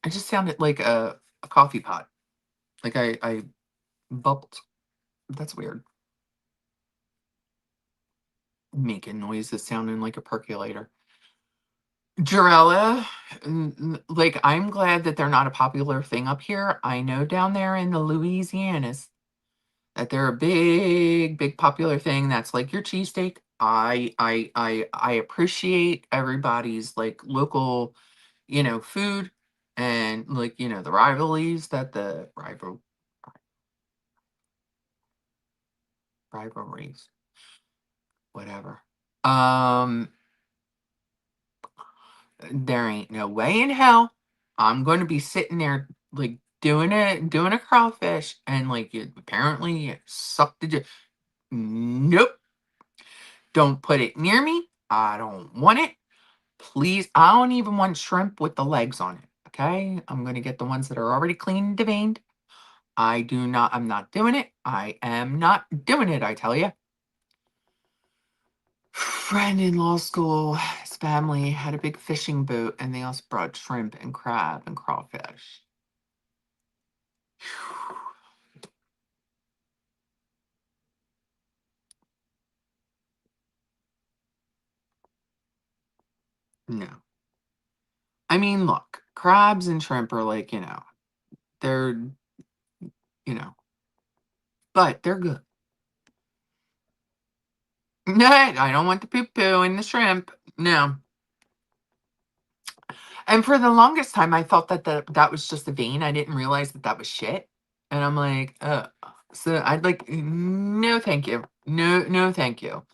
I just sounded like a coffee pot. Like I bubbled. That's weird. Making noises sounding like a percolator. Jarella, like I'm glad that they're not a popular thing up here. I know down there in the Louisianas that they're a big, big popular thing. That's like your cheesesteak. I appreciate everybody's like local, food and like the rivalries that the rivalries, whatever. Um, there ain't no way in hell I'm going to be sitting there like doing a crawfish and like apparently you suck the nope, don't put it near me. I don't want it. Please, I don't even want shrimp with the legs on it. Okay, I'm going to get the ones that are already clean and deveined. I'm not doing it. I am not doing it, I tell you. Friend in law school, his family had a big fishing boat and they also brought shrimp and crab and crawfish. No. I mean, look, crabs and shrimp are like, they're, you know, but they're good. No, I don't want the poo poo and the shrimp. No. And for the longest time, I thought that was just a vein. I didn't realize that that was shit. And I'm like, so I'd like, no, thank you. No, no, thank you.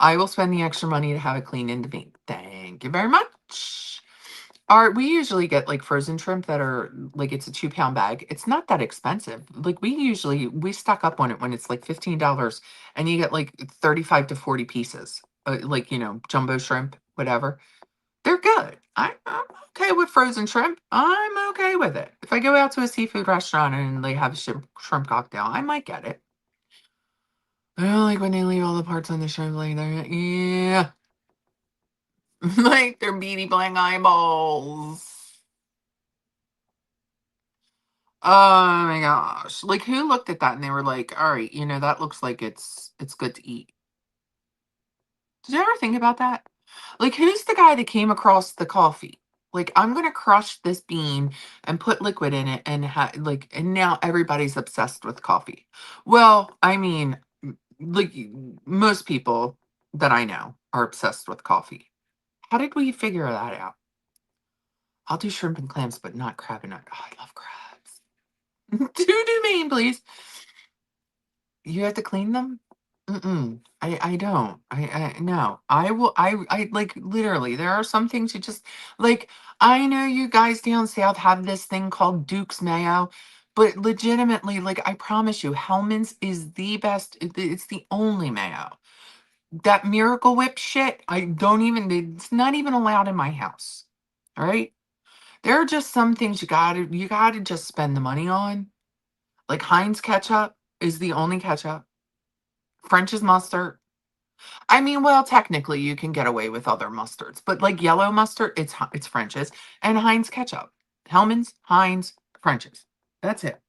I will spend the extra money to have it clean and vein. Thank you very much. We usually get like frozen shrimp that are like it's a 2 pound bag. It's not that expensive. Like we stock up on it when it's like $15 and you get like 35 to 40 pieces. Like, jumbo shrimp, whatever. They're good. I'm okay with frozen shrimp. I'm okay with it. If I go out to a seafood restaurant and they have a shrimp cocktail, I might get it. I don't like when they leave all the parts on the shrimp like that. Yeah. Like their beady blank eyeballs. Oh my gosh. Like who looked at that and they were like, all right, that looks like it's good to eat. Did you ever think about that? Like who's the guy that came across the coffee? Like I'm gonna crush this bean and put liquid in it and and now everybody's obsessed with coffee. Well, I mean, like most people that I know are obsessed with coffee. How did we figure that out? I'll do shrimp and clams, but not crab and nut. Oh, I love crabs. Two do main, please. You have to clean them? Mm-mm. I don't. I no. I will I like literally there are some things you just like I know you guys down south have this thing called Duke's Mayo, but legitimately, like I promise you, Hellman's is the best. It's the only mayo. That Miracle Whip shit, I don't even it's not even allowed in my house. All right? There are just some things you gotta just spend the money on. Like Heinz ketchup is the only ketchup. French's mustard. I mean, well, technically you can get away with other mustards, but like yellow mustard, it's French's and Heinz ketchup. Hellman's, Heinz, French's. That's it.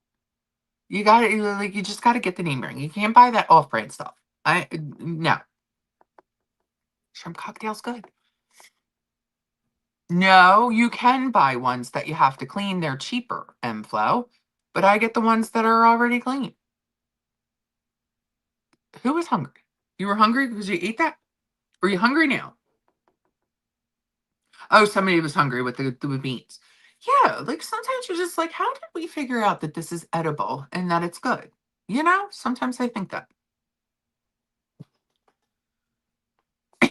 You got to like you just got to get the name right. You can't buy that off-brand stuff. I no. Shrimp cocktail's good. No, you can buy ones that you have to clean. They're cheaper, M-Flow, but I get the ones that are already clean. Who was hungry? You were hungry because you ate that? Or are you hungry now? Oh, somebody was hungry with the beans. Yeah, like sometimes you're just like, how did we figure out that this is edible and that it's good? You know, sometimes I think that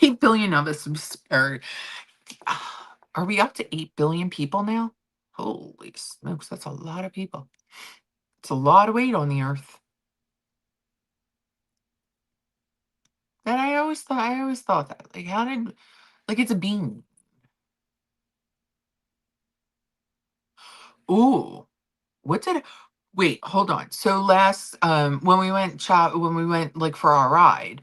8 billion of us are we up to 8 billion people now? Holy smokes, that's a lot of people. It's a lot of weight on the earth. And I always thought that. Like, how did like it's a bean. Ooh, what did wait, hold on. So last when we went like for our ride,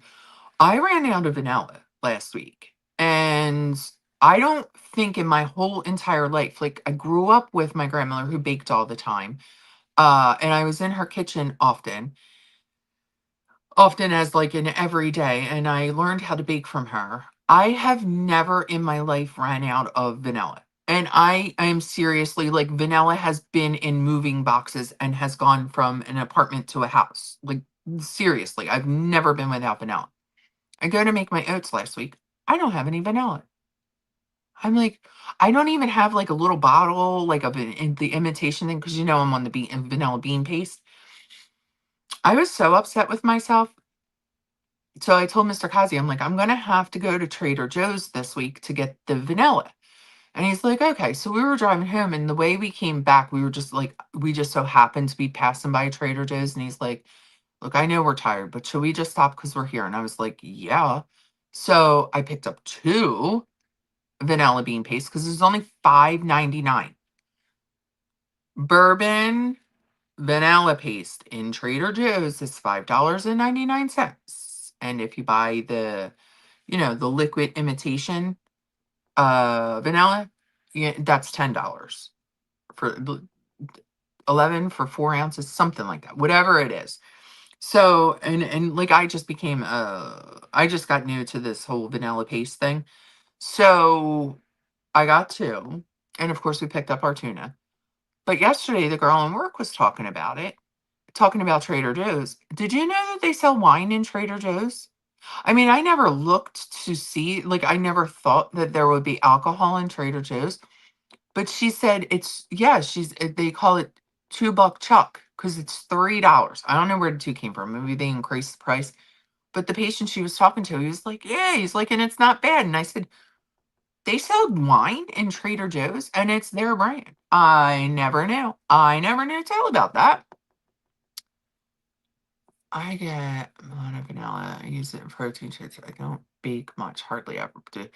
I ran out of vanilla last week, and I don't think in my whole entire life, like I grew up with my grandmother who baked all the time, and I was in her kitchen often as like an everyday, and I learned how to bake from her. I have never in my life ran out of vanilla. And I am seriously like vanilla has been in moving boxes and has gone from an apartment to a house. Like seriously, I've never been without vanilla. I go to make my oats last week. I don't have any vanilla. I'm like, I don't even have like a little bottle like of the imitation thing because you know I'm on the vanilla bean paste. I was so upset with myself. So I told Mr. Kazi, I'm like, I'm gonna have to go to Trader Joe's this week to get the vanilla. And he's like, okay. So we were driving home, and the way we came back, we were just like, we just so happened to be passing by Trader Joe's, and he's like, look, I know we're tired, but should we just stop because we're here? And I was like, yeah. So I picked up two vanilla bean paste because it was only 5.99. Bourbon vanilla paste in Trader Joe's is $5.99. And if you buy the liquid imitation vanilla, yeah, that's $10 for 11 for 4 ounces, something like that, whatever it is. So, and like I just got new to this whole vanilla paste thing. So I got two, and of course we picked up our tuna. But yesterday the girl in work was talking about it, talking about Trader Joe's. Did you know that they sell wine in Trader Joe's? I mean, I never looked to see, like, I never thought that there would be alcohol in Trader Joe's. But she said they call it 2 buck chuck because it's $3. I don't know where the two came from. Maybe they increased the price. But the patient she was talking to, he was like, yeah, he's like, and it's not bad. And I said, they sell wine in Trader Joe's and it's their brand. I never knew. I never knew to tell about that. I get a lot of vanilla. I use it in protein shakes. I don't bake much, hardly ever do.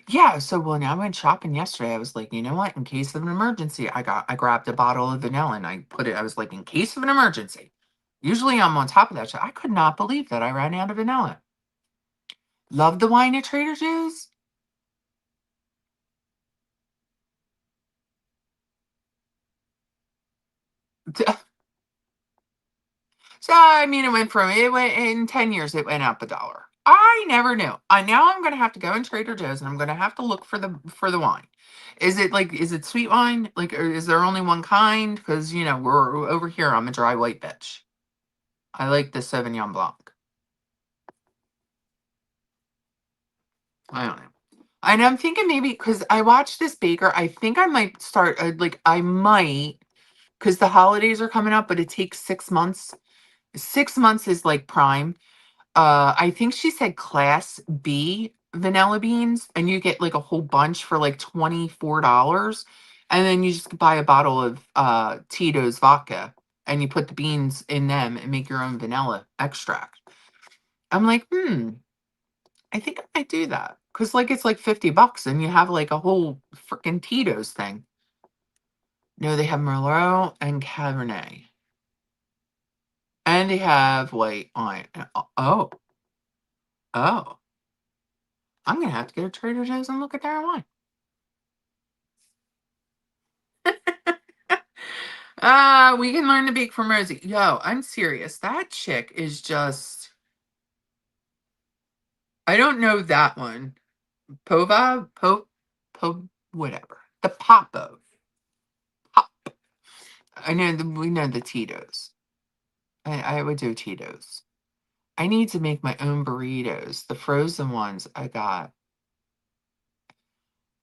Yeah, so when I went shopping yesterday, I was like, you know what? In case of an emergency, I grabbed a bottle of vanilla and I put it. I was like, in case of an emergency. Usually I'm on top of that shit. I could not believe that I ran out of vanilla. Love the wine at Trader Joe's. So I mean, it went in 10 years. It went up $1. I never knew. I now I'm gonna have to go in Trader Joe's and I'm gonna have to look for the wine. Is it sweet wine? Like, or is there only one kind? Because we're over here. I'm a dry white bitch. I like the Sauvignon Blanc. I don't know. And I'm thinking maybe because I watched this baker. I think I might start. I might because the holidays are coming up, but it takes 6 months. 6 months is like prime. I think she said Class B vanilla beans, and you get, like, a whole bunch for, like, $24, and then you just buy a bottle of, Tito's vodka, and you put the beans in them and make your own vanilla extract. I'm like, "Hmm, I think I might do that because like, it's, like, $50 and you have, like, a whole freaking Tito's thing." No, they have Merlot and Cabernet, and they have white wine. Oh, oh. I'm gonna have to go to Trader Joe's and look at their wine. We can learn to bake from Rosie. Yo, I'm serious. That chick is just I don't know that one. Pova? Whatever. The Popo. Pop. I know we know the Tito's. I would do Tito's. I need to make my own burritos. The frozen ones I got.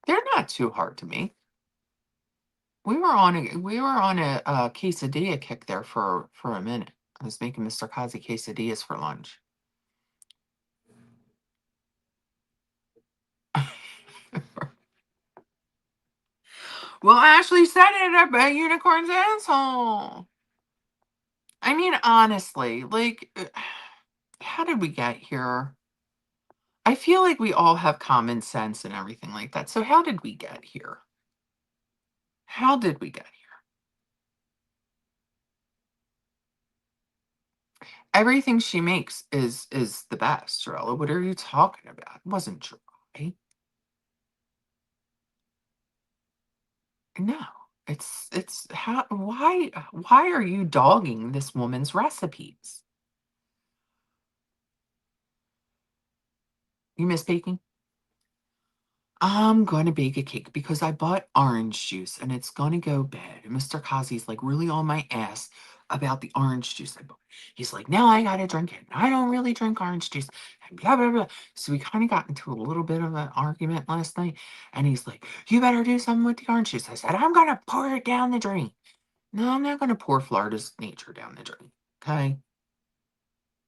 They're not too hard to make. We were on a quesadilla kick there for a minute. I was making Mr. Kazi quesadillas for lunch. Well, Ashley said it about unicorn's asshole. I mean, honestly, like, how did we get here? I feel like we all have common sense and everything like that. So how did we get here? How did we get here? Everything she makes is the best, Rella. What are you talking about? It wasn't dry. No. It's how why are you dogging this woman's recipes? You miss baking? I'm gonna bake a cake because I bought orange juice and it's gonna go bad. And Mr. Kazi's like really on my ass about the orange juice I bought. He's like, now I gotta drink it. I don't really drink orange juice. And blah blah blah. So we kind of got into a little bit of an argument last night. And he's like, you better do something with the orange juice. I said, I'm gonna pour it down the drain. No, I'm not gonna pour Florida's nature down the drain. Okay.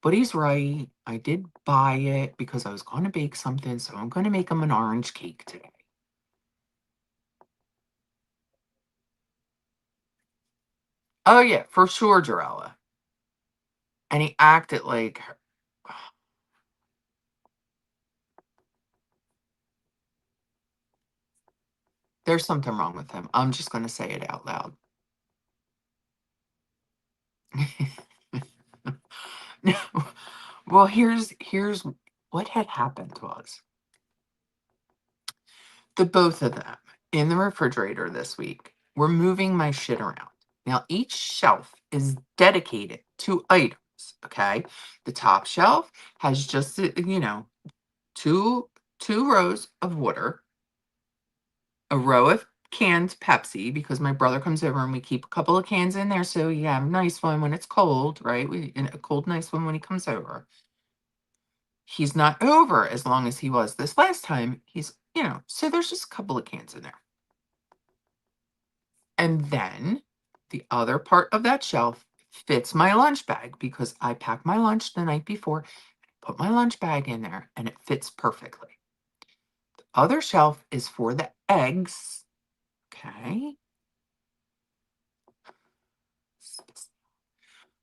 But he's right. I did buy it because I was gonna bake something, so I'm gonna make him an orange cake today. Oh, yeah, for sure, Jarella. And he acted like there's something wrong with him. I'm just gonna say it out loud. No. Well, here's what had happened was the both of them in the refrigerator this week were moving my shit around. Now, each shelf is dedicated to items, okay? The top shelf has just, two two rows of water, a row of canned Pepsi because my brother comes over and we keep a couple of cans in there so you have a nice one when it's cold, right? And a cold, nice one when he comes over. He's not over as long as he was this last time. So there's just a couple of cans in there. And then the other part of that shelf fits my lunch bag because I packed my lunch the night before, put my lunch bag in there, and it fits perfectly. The other shelf is for the eggs. Okay.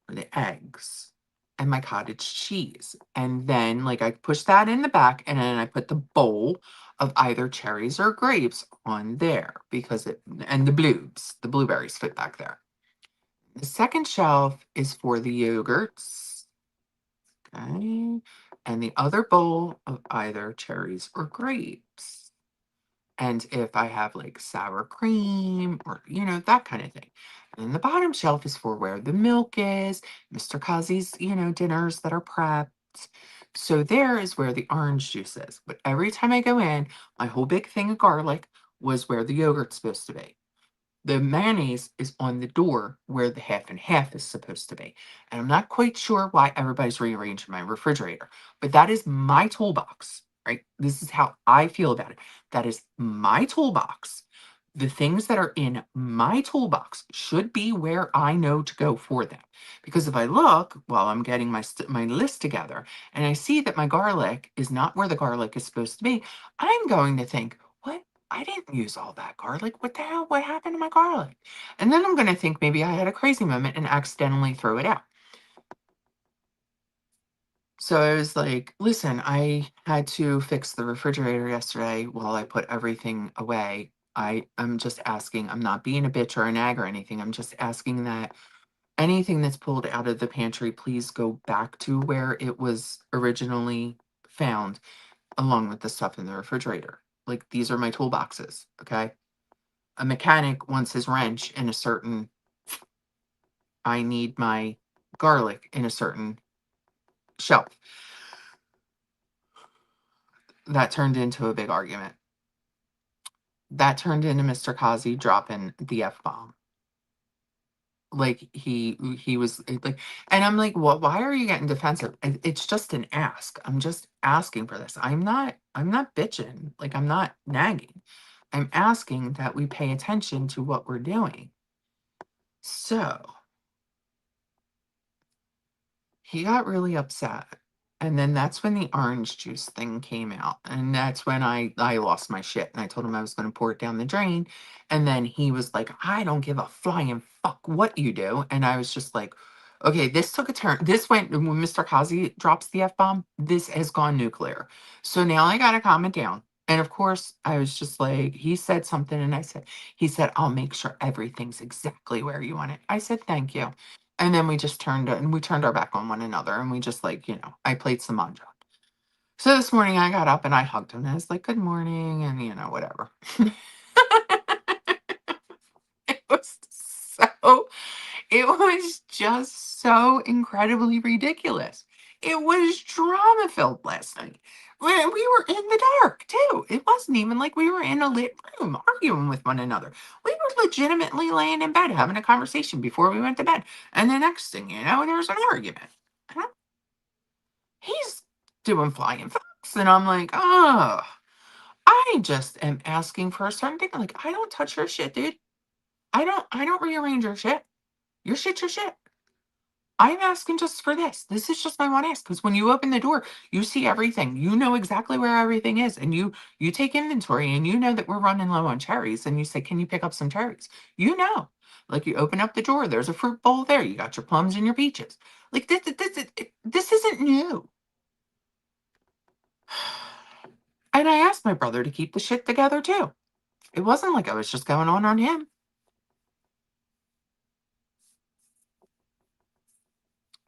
For the eggs and my cottage cheese. And then, like, I push that in the back, and then I put the bowl of either cherries or grapes on there because and the blueberries fit back there. The second shelf is for the yogurts. Okay. And the other bowl of either cherries or grapes. And if I have like sour cream or, that kind of thing. And then the bottom shelf is for where the milk is, Mr. Kazi's, dinners that are prepped. So there is where the orange juice is. But every time I go in, my whole big thing of garlic was where the yogurt's supposed to be. The mayonnaise is on the door where the half and half is supposed to be. And I'm not quite sure why everybody's rearranging my refrigerator, but that is my toolbox, right? This is how I feel about it. That is my toolbox. The things that are in my toolbox should be where I know to go for them. Because if I look while I'm getting my list together and I see that my garlic is not where the garlic is supposed to be, I'm going to think, what? I didn't use all that garlic. What the hell? What happened to my garlic? And then I'm going to think maybe I had a crazy moment and accidentally throw it out. So I was like, listen, I had to fix the refrigerator yesterday while I put everything away. I'm just asking, I'm not being a bitch or a nag or anything. I'm just asking that anything that's pulled out of the pantry, please go back to where it was originally found, along with the stuff in the refrigerator. Like, these are my toolboxes, okay? A mechanic wants his wrench in a certain, I need my garlic in a certain shelf. That turned into a big argument. That turned into Mr. Kazi dropping the F-bomb. Like, he was like, and I'm like, well, why are you getting defensive? It's just an ask. I'm just asking for this. I'm not bitching. Like, I'm not nagging. I'm asking that we pay attention to what we're doing. So he got really upset. And then that's when the orange juice thing came out. And that's when I lost my shit. And I told him I was going to pour it down the drain. And then he was like, I don't give a flying fuck what you do. And I was just like, okay, this took a turn. This went, when Mr. Kazi drops the F bomb, this has gone nuclear. So now I got to calm it down. And of course, I was just like, he said something. And he said, I'll make sure everything's exactly where you want it. I said, thank you. And then we turned our back on one another, and we just, like, I played some mahjong. So this morning I got up and I hugged him and I was like, good morning, and whatever. It was so it was just so incredibly ridiculous. It was drama filled last night. We were in the dark too. It wasn't even like we were in a lit room arguing with one another. We were legitimately laying in bed having a conversation before we went to bed. And the next thing you know, there's an argument. And he's doing flying fox. And I'm like, oh, I just am asking for a certain thing. Like, I don't touch your shit, dude. I don't rearrange your shit. Your shit's your shit. I'm asking just for this. This is just my one ask, because when you open the door, you see everything. You know exactly where everything is, and you take inventory, and you know that we're running low on cherries, and you say, "Can you pick up some cherries?" You know, like, you open up the drawer, there's a fruit bowl there. You got your plums and your peaches. Like, this isn't new. And I asked my brother to keep the shit together too. It wasn't like I was just going on him.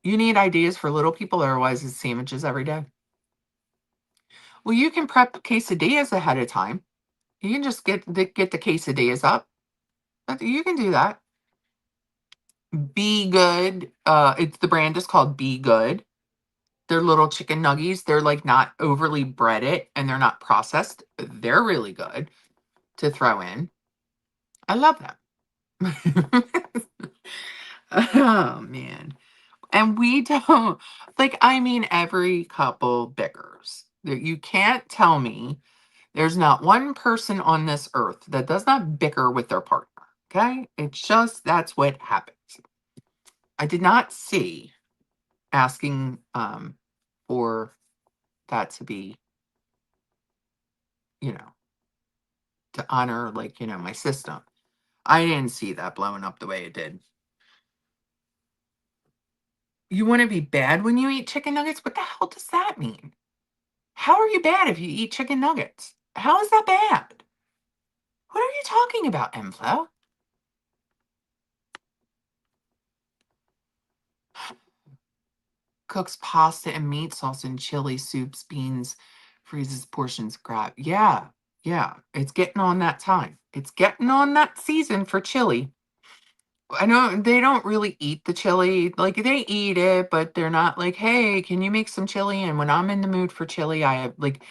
You need ideas for little people, otherwise it's sandwiches every day. Well, you can prep quesadillas ahead of time. You can just get the quesadillas up. But you can do that. Be Good. It's the brand is called Be Good. They're little chicken nuggies. They're, like, not overly breaded and they're not processed. They're really good to throw in. I love them. Oh man. And we don't, like, I mean, every couple bickers. You can't tell me there's not one person on this earth that does not bicker with their partner. Okay? It's just that's what happens. I did not see asking for that to be, you know, to honor, like, my system. I didn't see that blowing up the way it did. You want to be bad when you eat chicken nuggets? What the hell does that mean? How are you bad if you eat chicken nuggets? How is that bad? What are you talking about, Enflo? Cooks pasta and meat sauce and chili soups, beans, freezes portions, grab. Yeah, yeah. It's getting on that time. It's getting on that season for chili. I know they don't really eat the chili. Like, they eat it, but they're not like, hey, can you make some chili? And when I'm in the mood for chili, I have, like,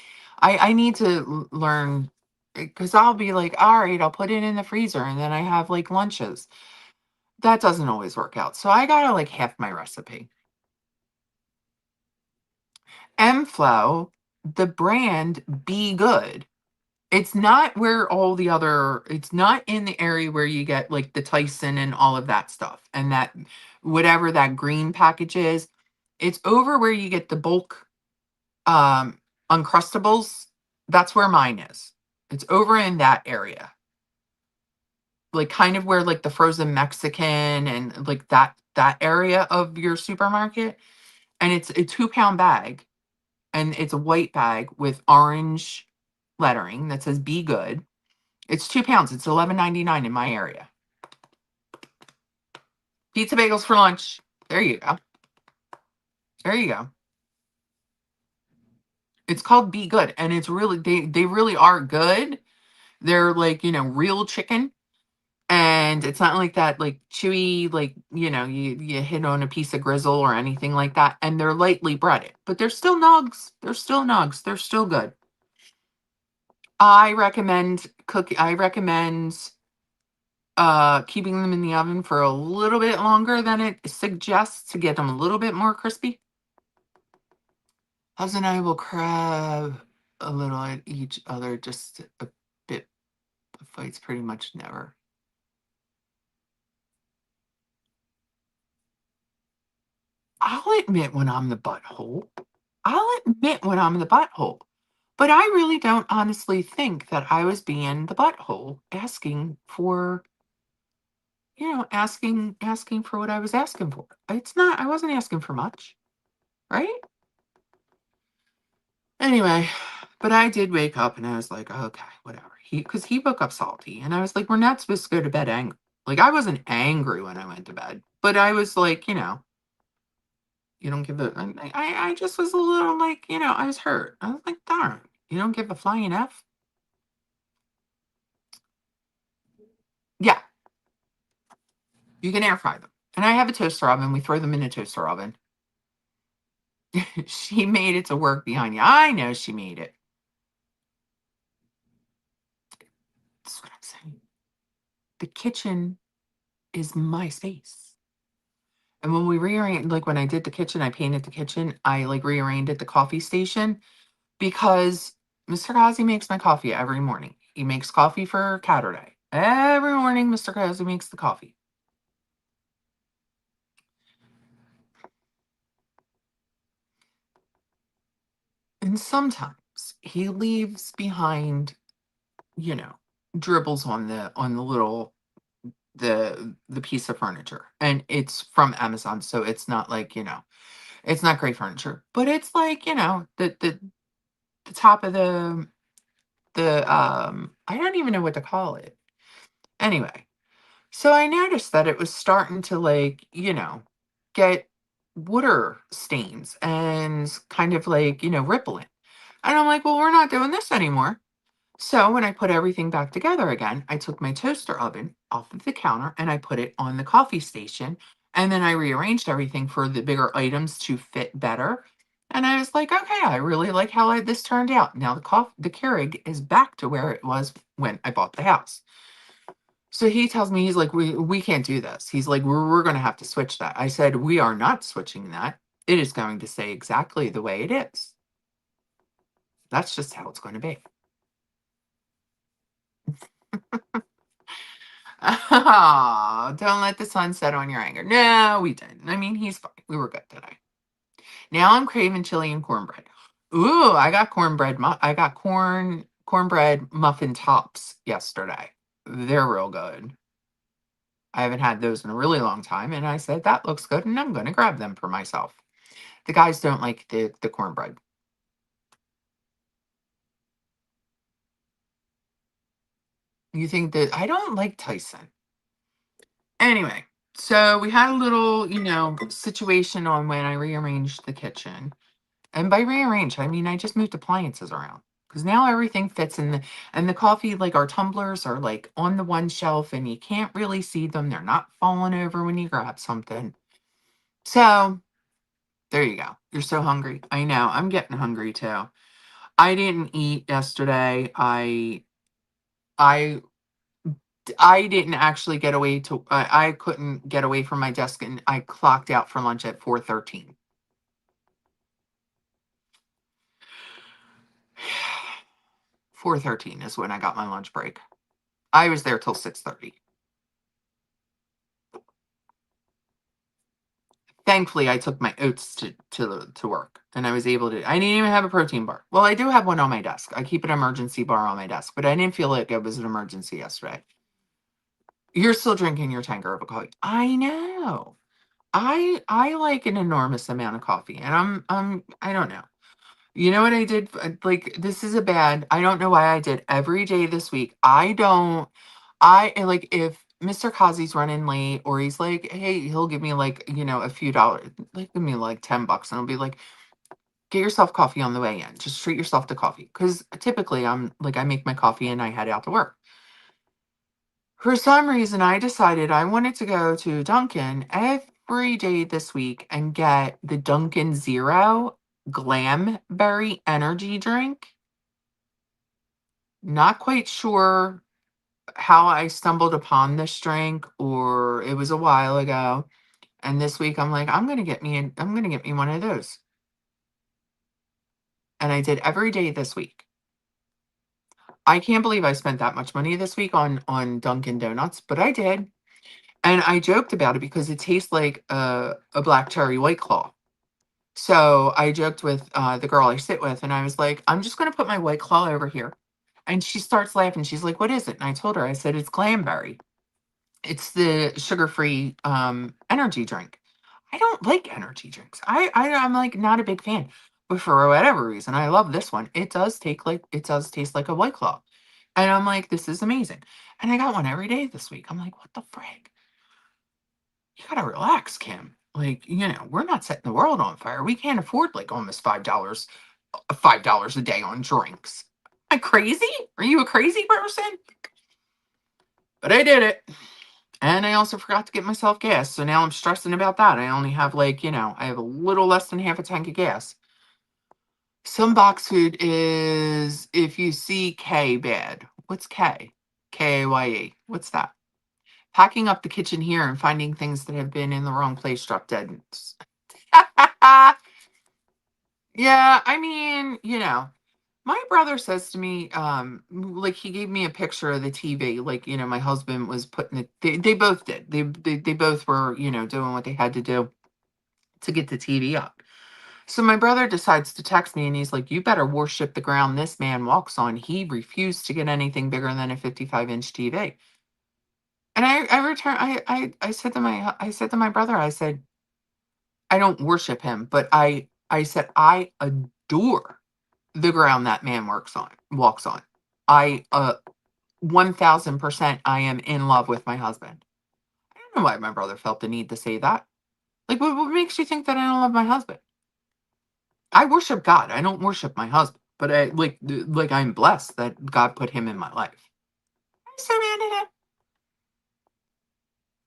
I need to learn, because I'll be like, all right, I'll put it in the freezer, and then I have, like, lunches. That doesn't always work out. So I gotta, like, half my recipe. Mflow, the brand Be Good, It's not where all the other it's not in the area where you get, like, the Tyson and all of that stuff, and that whatever that green package is. It's over where you get the bulk, um, Uncrustables. That's where mine is. It's over in that area. Like, kind of where, like, the frozen Mexican and, like, that area of your supermarket, and it's a 2-pound bag, and it's a white bag with orange lettering that says "Be Good." It's 2 pounds, it's 11.99 in my area. Pizza bagels for lunch. There you go. There you go. It's called Be Good, and it's really they really are good. They're, like, real chicken, and it's not like that, like, chewy, like, you hit on a piece of grizzle or anything like that, and they're lightly breaded, but they're still nugs. They're still nugs. They're still good. I recommend keeping them in the oven for a little bit longer than it suggests to get them a little bit more crispy. Hubs and I will crab a little at each other, just a bit. The fights pretty much never. I'll admit when I'm the butthole. I'll admit when I'm the butthole. But I really don't honestly think that I was being the butthole asking for, asking for what I was asking for. It's not, I wasn't asking for much, right? Anyway, but I did wake up and I was like, okay, whatever. Because he woke up salty, and I was like, we're not supposed to go to bed angry. Like, I wasn't angry when I went to bed, but I was like, you don't give a. I just was a little like, I was hurt. I was like, darn, you don't give a flying F. Yeah, you can air fry them, and I have a toaster oven. We throw them in a toaster oven. She made it to work behind you. I know she made it. That's what I'm saying. The kitchen is my space. And when we rearranged, like when I did the kitchen, I painted the kitchen, I like rearranged at the coffee station because Mr. Kazi makes my coffee every morning. He makes coffee for Caturday. Every morning, Mr. Kazi makes the coffee. And sometimes he leaves behind, you know, dribbles on the little the piece of furniture. And it's from Amazon, so it's not like, it's not great furniture, but it's like, the top of the I don't even know what to call it. Anyway, so I noticed that it was starting to, like, get water stains and kind of like, rippling. And I'm like, well, we're not doing this anymore. So when I put everything back together again, I took my toaster oven off of the counter and I put it on the coffee station. And then I rearranged everything for the bigger items to fit better. And I was like, okay, I really like how this turned out. Now the Keurig is back to where it was when I bought the house. So he tells me, he's like, we can't do this. He's like, we're going to have to switch that. I said, we are not switching that. It is going to stay exactly the way it is. That's just how it's going to be. Oh, don't let the sun set on your anger. No, we didn't. I mean, he's fine. We were good today. Now I'm craving chili and cornbread. Ooh, I got I got cornbread muffin tops yesterday. They're real good. I haven't had those in a really long time, and I said that looks good, and I'm going to grab them for myself. The guys don't like the cornbread. You think that I don't like Tyson. Anyway, so we had a little, situation on when I rearranged the kitchen. And by rearrange, I mean I just moved appliances around. Because now everything fits in the coffee, like our tumblers are like on the one shelf and you can't really see them. They're not falling over when you grab something. So there you go. You're so hungry. I know. I'm getting hungry too. I didn't eat yesterday. I I didn't actually get away to I couldn't get away from my desk, and I clocked out for lunch at 4:13. 4:13 is when I got my lunch break. I was there till 6:30. Thankfully, I took my oats to work, and I was able to. I didn't even have a protein bar. Well, I do have one on my desk. I keep an emergency bar on my desk, but I didn't feel like it was an emergency yesterday. You're still drinking your tanker of a coffee. I know. I like an enormous amount of coffee, and I don't know. You know what I did? Like, this is a bad. I don't know why I did every day this week. I don't. Like, if Mr. Kazi's running late, or he's like, hey, he'll give me like, a few dollars, like give me like $10, and I'll be like, get yourself coffee on the way in. Just treat yourself to coffee. Because typically I'm like, I make my coffee and I head out to work. For some reason, I decided I wanted to go to Dunkin' every day this week and get the Dunkin' Zero Glamberry energy drink. Not quite sure how I stumbled upon this drink, or it was a while ago. And this week I'm like, I'm gonna get me one of those. And I did every day this week. I can't believe I spent that much money this week on Dunkin' Donuts, but I did. And I joked about it because it tastes like a black cherry white claw. So I joked with the girl I sit with, and I was like, I'm just gonna put my white claw over here. And she starts laughing. She's like, what is it? And I told her, I said, it's Glamberry. It's the sugar-free energy drink. I don't like energy drinks. I'm like not a big fan. But for whatever reason, I love this one. It does taste like a White Claw. And I'm like, this is amazing. And I got one every day this week. I'm like, what the frig? You gotta relax, Kim. Like, we're not setting the world on fire. We can't afford like almost $5 a day on drinks. Am I crazy? Are you a crazy person? But I did it. And I also forgot to get myself gas. So now I'm stressing about that. I only have like, I have a little less than half a tank of gas. Some box food is if you see K bad. What's K? Kaye. What's that? Packing up the kitchen here and finding things that have been in the wrong place drop dead. Yeah, I mean, my brother says to me, like he gave me a picture of the TV, like, my husband was putting it, they both did. They both were, doing what they had to do to get the TV up. So my brother decides to text me and he's like, you better worship the ground this man walks on. He refused to get anything bigger than a 55-inch TV. And I returned, I said to my brother, I said, I don't worship him, but I said, I adore the ground that man walks on. I 1000% I am in love with my husband. I don't know why my brother felt the need to say that. Like, what makes you think that I don't love my husband? I worship God. I don't worship my husband, but I like I'm blessed that God put him in my life. I'm so mad at him.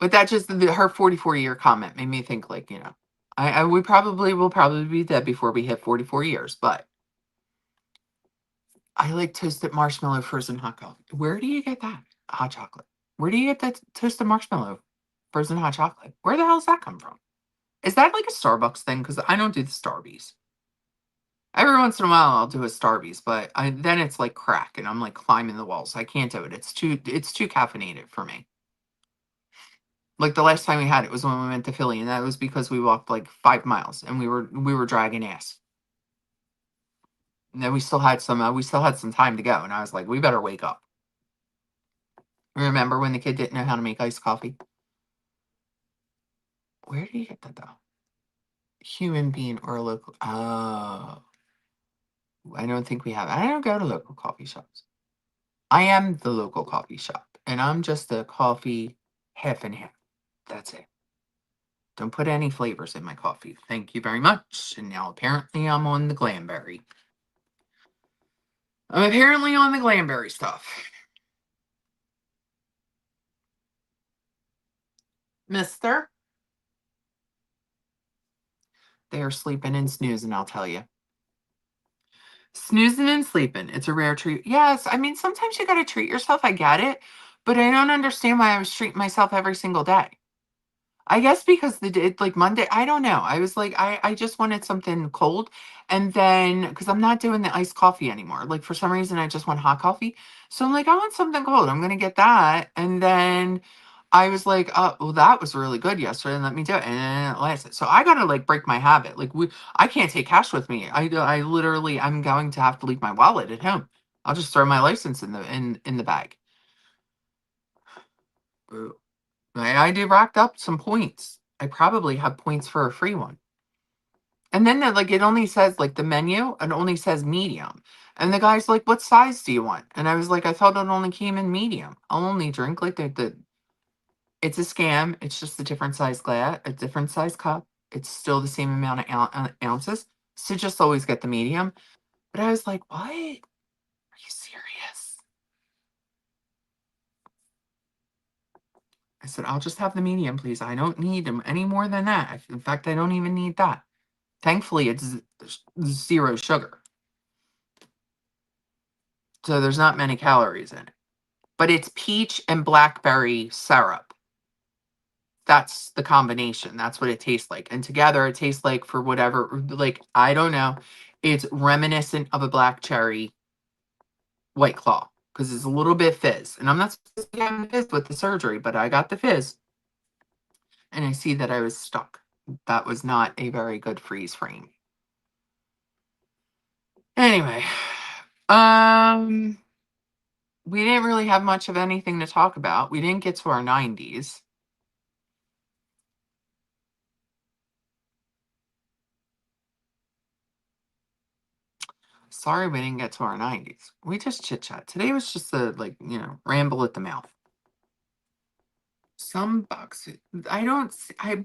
But that just her 44-year comment made me think like, we probably will probably be dead before we hit 44 years, but I like toasted marshmallow frozen hot coffee. Where do you get that? Hot chocolate. Where do you get that toasted marshmallow frozen hot chocolate? Where the hell does that come from? Is that like a Starbucks thing? Because I don't do the Starbies. Every once in a while, I'll do a Starbies, but then it's like crack, and I'm like climbing the walls. I can't do it. It's too caffeinated for me. Like the last time we had it was when we went to Philly, and that was because we walked like 5 miles, and we were dragging ass. And then we still had some time to go, and I was like, we better wake up. Remember when the kid didn't know how to make iced coffee? Where did you get that though? Human being or a local? Oh, I don't think we have. I don't go to local coffee shops. I am the local coffee shop, and I'm just a coffee half and half. That's it. Don't put any flavors in my coffee. Thank you very much. And now apparently I'm on the Glamberry. I'm apparently on the Glamberry stuff. Mister, they are sleeping and snoozing, I'll tell you. Snoozing and sleeping. It's a rare treat. Yes, I mean, sometimes you gotta treat yourself. I get it. But I don't understand why I was treating myself every single day. I guess because like Monday, I don't know. I was like, I just wanted something cold. And then, because I'm not doing the iced coffee anymore. Like for some reason, I just want hot coffee. So I'm like, I want something cold. I'm going to get that. And then I was like, well, that was really good yesterday. And let me do it. And then it lasted. So I got to like break my habit. Like I can't take cash with me. I literally, I'm going to have to leave my wallet at home. I'll just throw my license in the bag. I did racked up some points. I probably have points for a free one. And then like it only says like the menu, it only says medium. And the guy's like, "What size do you want?" And I was like, "I thought it only came in medium. I'll only drink like the it's a scam. It's just a different size glass, a different size cup. It's still the same amount of ounces. So just always get the medium." But I was like, "What? Are you serious?" I said, "I'll just have the medium, please. I don't need them any more than that. In fact, I don't even need that." Thankfully, it's 0 sugar, so there's not many calories in it. But it's peach and blackberry syrup. That's the combination. That's what it tastes like. And together, it tastes like for whatever, like, I don't know. It's reminiscent of a black cherry White Claw because it's a little bit fizz. And I'm not supposed to have fizz with the surgery, but I got the fizz. And I see that I was stuck. That was not a very good freeze frame. Anyway, um, we didn't really have much of anything to talk about. We didn't get to our 90s. Sorry we didn't get to our 90s. We just chit chat. Today was just a like, ramble at the mouth. Some bucks. I don't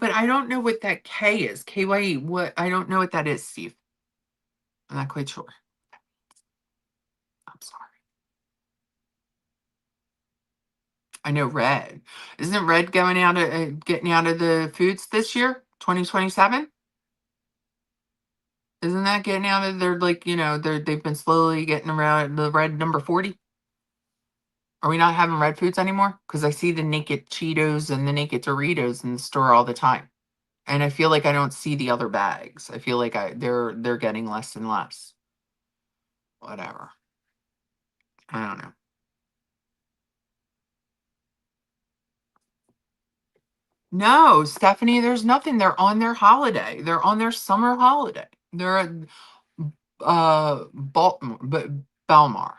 but I don't know what that K is. KYE. What I don't know what that is, Steve. I'm not quite sure. I'm sorry. I know red. Isn't red going out of getting out of the foods this year? 2027? Isn't that getting out of their like, they've been slowly getting around the red number 40? Are we not having red foods anymore? Because I see the naked Cheetos and the naked Doritos in the store all the time. And I feel like I don't see the other bags. I feel like they're getting less and less. Whatever. I don't know. No, Stephanie, there's nothing. They're on their holiday. They're on their summer holiday. They're at Baltimore, but Baltimore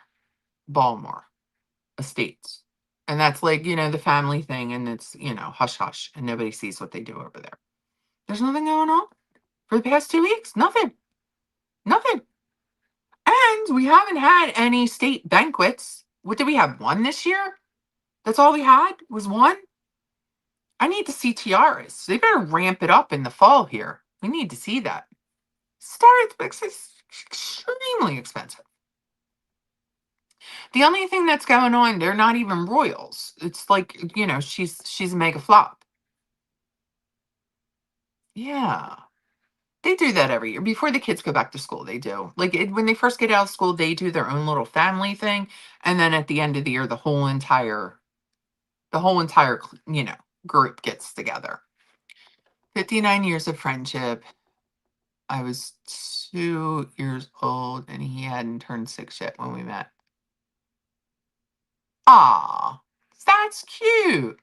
Estates. And that's like, the family thing and it's, hush hush and nobody sees what they do over there. There's nothing going on for the past 2 weeks. Nothing. Nothing. And we haven't had any state banquets. What did we have? One this year? That's all we had was one? I need to see tiaras. They better ramp it up in the fall here. We need to see that. Starbucks is extremely expensive. The only thing that's going on, they're not even royals. It's like, she's a mega flop. Yeah. They do that every year. Before the kids go back to school, they do. Like when they first get out of school, they do their own little family thing. And then at the end of the year, the whole entire, group gets together. 59 years of friendship. I was 2 years old and he hadn't turned 6 yet when we met. Ah, that's cute.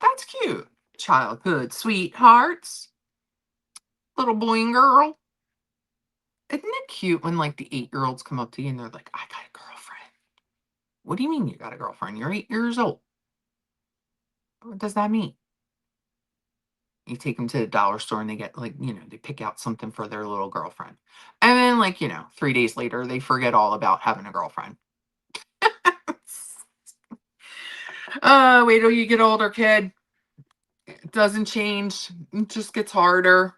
That's cute. Childhood sweethearts. Little boy and girl. Isn't it cute when like the 8-year-olds come up to you and they're like, "I got a girlfriend." What do you mean you got a girlfriend? You're 8 years old. What does that mean? You take them to the dollar store and they get like, they pick out something for their little girlfriend. And then like, 3 days later, they forget all about having a girlfriend. Wait till you get older, kid. It doesn't change. It just gets harder.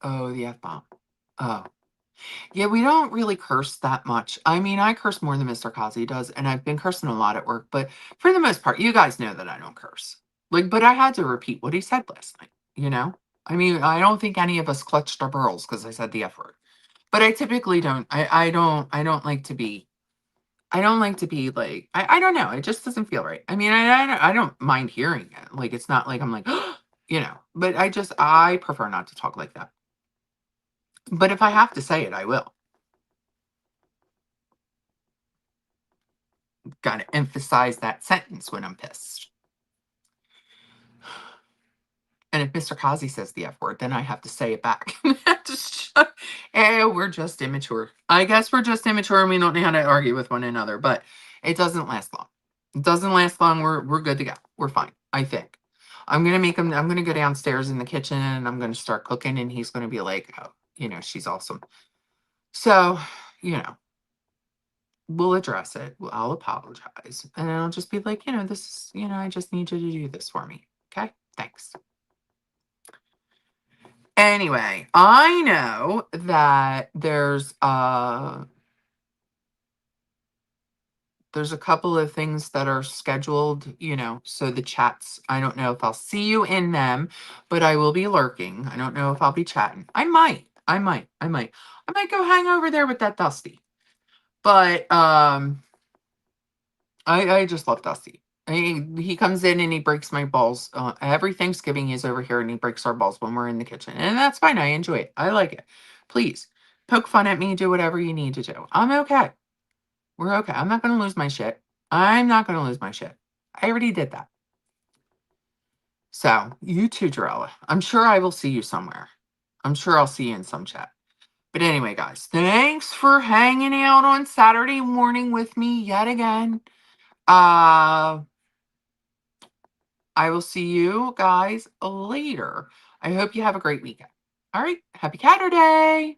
Oh, the F-bomb. Oh. Yeah, we don't really curse that much. I mean, I curse more than Mr. Kazi does, and I've been cursing a lot at work, but for the most part, you guys know that I don't curse. Like, but I had to repeat what he said last night, you know? I mean, I don't think any of us clutched our pearls because I said the F word. But I typically don't. I don't like to be. I don't like to be like, I don't know. It just doesn't feel right. I mean, I don't mind hearing it. Like, it's not like I'm like, but I prefer not to talk like that. But if I have to say it, I will. Got to emphasize that sentence when I'm pissed. And if Mr. Kazi says the F word, then I have to say it back. We're just immature. I guess we're just immature and we don't know how to argue with one another, but it doesn't last long. It doesn't last long. We're good to go. We're fine, I think. I'm gonna go downstairs in the kitchen and I'm gonna start cooking and he's gonna be like, oh, she's awesome. So, you know, we'll address it. I'll apologize. And I'll just be like, this is, I just need you to do this for me. Okay? Thanks. Anyway, I know that there's a couple of things that are scheduled, so the chats, I don't know if I'll see you in them, but I will be lurking. I don't know if I'll be chatting. I might. I might go hang over there with that Dusty. But I just love Dusty. He comes in and he breaks my balls. Every Thanksgiving he's over here and he breaks our balls when we're in the kitchen. And that's fine. I enjoy it. I like it. Please poke fun at me. Do whatever you need to do. I'm okay. We're okay. I'm not going to lose my shit. I'm not going to lose my shit. I already did that. So you too, Jarella. I'm sure I will see you somewhere. I'm sure I'll see you in some chat. But anyway, guys, thanks for hanging out on Saturday morning with me yet again. I will see you guys later. I hope you have a great weekend. All right. Happy Caturday.